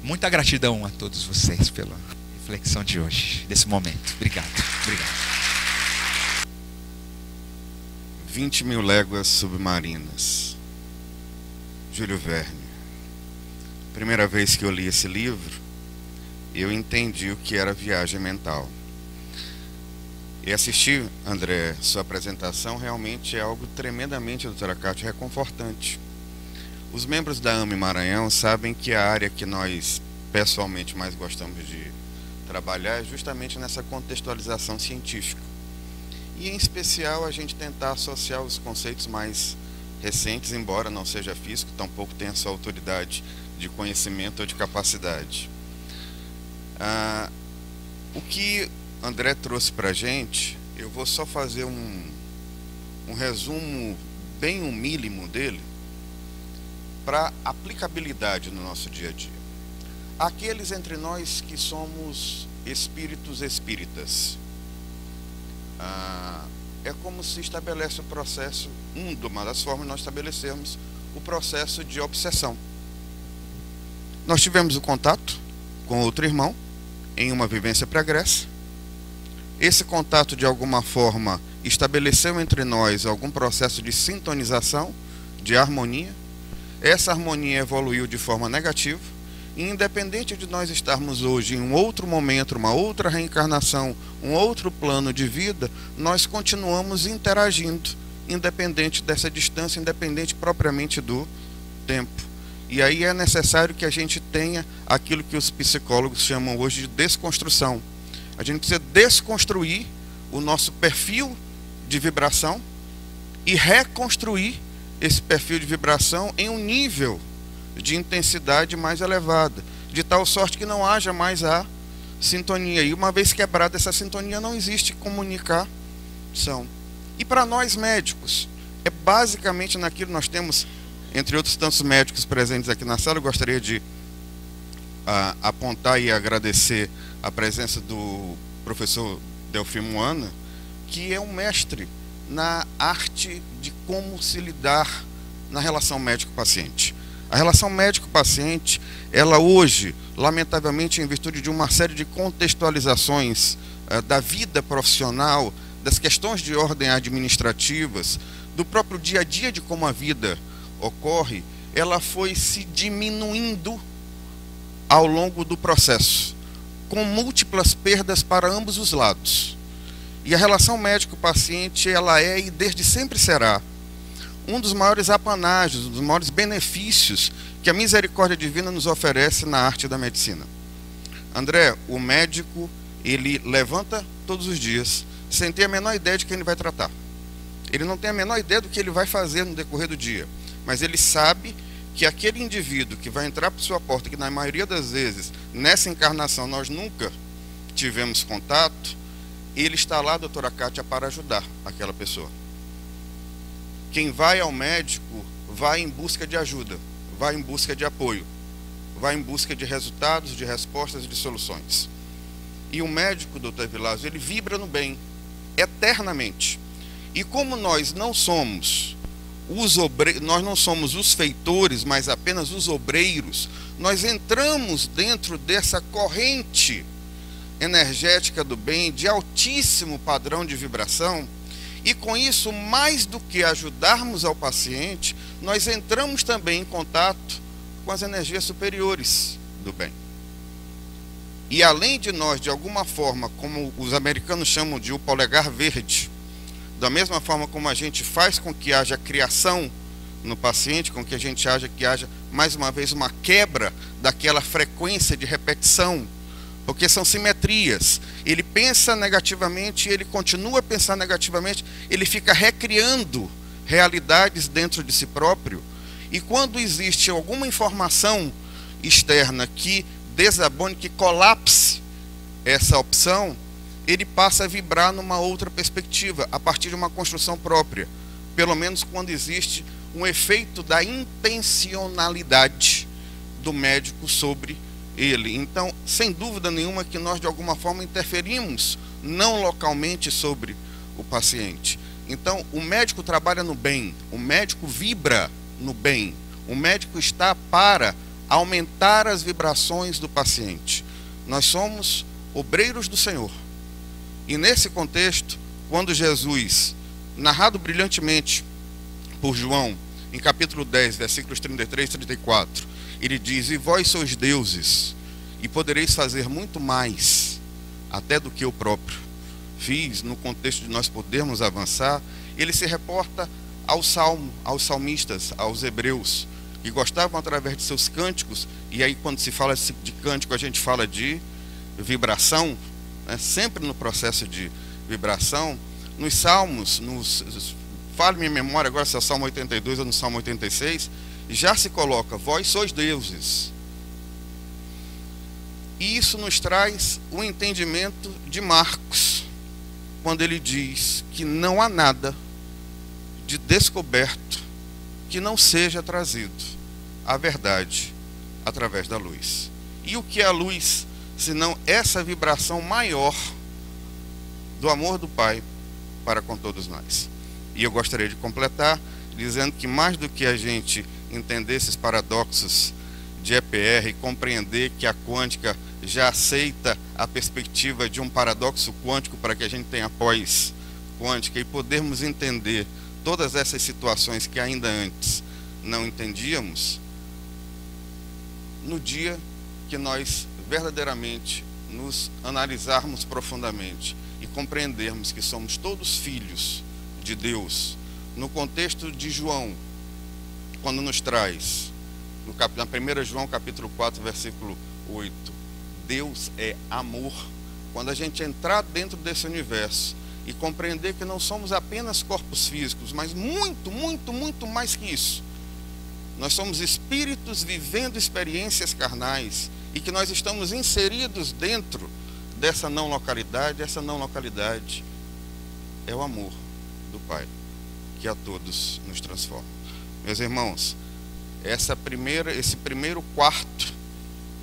Muita gratidão a todos vocês pela reflexão de hoje, desse momento. Obrigado. 20.000 léguas submarinas. Júlio Verne. Primeira vez que eu li esse livro, eu entendi o que era viagem mental. E assistir, André, sua apresentação realmente é algo tremendamente, doutora Cátia, reconfortante. Os membros da AME Maranhão sabem que a área que nós pessoalmente mais gostamos de trabalhar é justamente nessa contextualização científica. E em especial a gente tentar associar os conceitos mais recentes, embora não seja físico, tampouco tenha sua autoridade de conhecimento ou de capacidade. O que André trouxe para a gente, eu vou só fazer um resumo bem humílimo dele, para aplicabilidade no nosso dia a dia. Aqueles entre nós que somos espíritos espíritas, é como se estabelece o processo, uma das formas de nós estabelecermos o processo de obsessão. Nós tivemos o contato com outro irmão em uma vivência pregressa. Esse contato de alguma forma estabeleceu entre nós algum processo de sintonização, de harmonia. Essa harmonia evoluiu de forma negativa, e independente de nós estarmos hoje em um outro momento, uma outra reencarnação, um outro plano de vida, nós continuamos interagindo, independente dessa distância, independente propriamente do tempo. E aí é necessário que a gente tenha aquilo que os psicólogos chamam hoje de desconstrução. A gente precisa desconstruir o nosso perfil de vibração e reconstruir esse perfil de vibração em um nível de intensidade mais elevada, de tal sorte que não haja mais a sintonia. E uma vez quebrada essa sintonia, não existe comunicação. E para nós médicos, é basicamente naquilo. Nós temos, entre outros tantos médicos presentes aqui na sala, eu gostaria de apontar e agradecer a presença do professor Delfim Moana, que é um mestre na arte de como se lidar na relação médico-paciente. A relação médico-paciente, ela hoje, lamentavelmente, em virtude de uma série de contextualizações da vida profissional, das questões de ordem administrativas, do próprio dia a dia de como a vida ocorre, ela foi se diminuindo ao longo do processo, com múltiplas perdas para ambos os lados. E a relação médico-paciente, ela é e desde sempre será um dos maiores apanágios, um dos maiores benefícios que a misericórdia divina nos oferece na arte da medicina. André, o médico, ele levanta todos os dias sem ter a menor ideia de quem ele vai tratar. Ele não tem a menor ideia do que ele vai fazer no decorrer do dia, mas ele sabe que aquele indivíduo que vai entrar por sua porta, que na maioria das vezes, nessa encarnação, nós nunca tivemos contato, ele está lá, doutora Kátia, para ajudar aquela pessoa. Quem vai ao médico vai em busca de ajuda, vai em busca de apoio, vai em busca de resultados, de respostas e de soluções. E o médico, doutor Vilásio, ele vibra no bem, eternamente. E como nós não somos nós não somos os feitores, mas apenas os obreiros, nós entramos dentro dessa corrente energética do bem, de altíssimo padrão de vibração, e com isso, mais do que ajudarmos ao paciente, nós entramos também em contato com as energias superiores do bem. E além de nós, de alguma forma, como os americanos chamam de o polegar verde, da mesma forma como a gente faz com que haja criação no paciente, com que a gente haja, mais uma vez, uma quebra daquela frequência de repetição, porque são simetrias. Ele pensa negativamente, ele continua a pensar negativamente, ele fica recriando realidades dentro de si próprio, e quando existe alguma informação externa que desabone, que colapse essa opção, ele passa a vibrar numa outra perspectiva, a partir de uma construção própria, pelo menos quando existe um efeito da intencionalidade do médico sobre ele. Então, sem dúvida nenhuma que nós de alguma forma interferimos, não localmente, sobre o paciente. Então, o médico trabalha no bem, o médico vibra no bem, o médico está para aumentar as vibrações do paciente. Nós somos obreiros do Senhor. E nesse contexto, quando Jesus, narrado brilhantemente por João, em capítulo 10, versículos 33 e 34, ele diz: e vós sois deuses, e podereis fazer muito mais, até do que eu próprio fiz, no contexto de nós podermos avançar, ele se reporta ao salmo, aos salmistas, aos hebreus, que gostavam através de seus cânticos, e aí quando se fala de cântico, a gente fala de vibração, né, sempre no processo de vibração. Nos salmos, fale minha memória agora se é o Salmo 82 ou no Salmo 86, já se coloca: vós sois deuses. E isso nos traz o entendimento de Marcos, quando ele diz que não há nada de descoberto que não seja trazido à verdade através da luz. E o que é a luz, senão essa vibração maior do amor do Pai para com todos nós? E eu gostaria de completar dizendo que, mais do que a gente entender esses paradoxos de EPR e compreender que a quântica já aceita a perspectiva de um paradoxo quântico para que a gente tenha pós-quântica e podermos entender todas essas situações que ainda antes não entendíamos, no dia que nós verdadeiramente nos analisarmos profundamente e compreendermos que somos todos filhos de Deus, no contexto de João, quando nos traz, na 1 João capítulo 4, versículo 8, Deus é amor. Quando a gente entrar dentro desse universo e compreender que não somos apenas corpos físicos, mas muito, muito, muito mais que isso, nós somos espíritos vivendo experiências carnais, e que nós estamos inseridos dentro dessa não localidade. Essa não localidade é o amor do Pai, que a todos nos transforma. Meus irmãos, esse primeiro quarto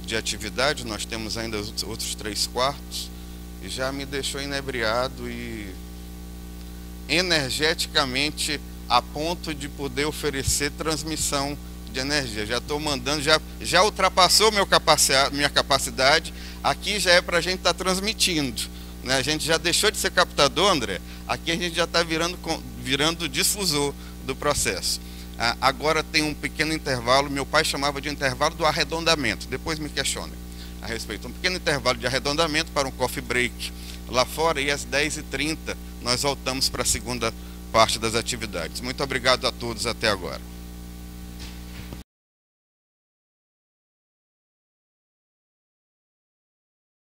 de atividade, nós temos ainda os outros 3 quartos, e já me deixou inebriado e energeticamente a ponto de poder oferecer transmissão de energia. Já estou mandando, já ultrapassou minha capacidade, aqui já é para a gente estar transmitindo, né? A gente já deixou de ser captador, André, aqui a gente já está virando difusor do processo. Agora tem um pequeno intervalo, meu pai chamava de intervalo do arredondamento, depois me questionem a respeito. Um pequeno intervalo de arredondamento para um coffee break lá fora, e às 10h30 nós voltamos para a segunda parte das atividades. Muito obrigado a todos, até agora.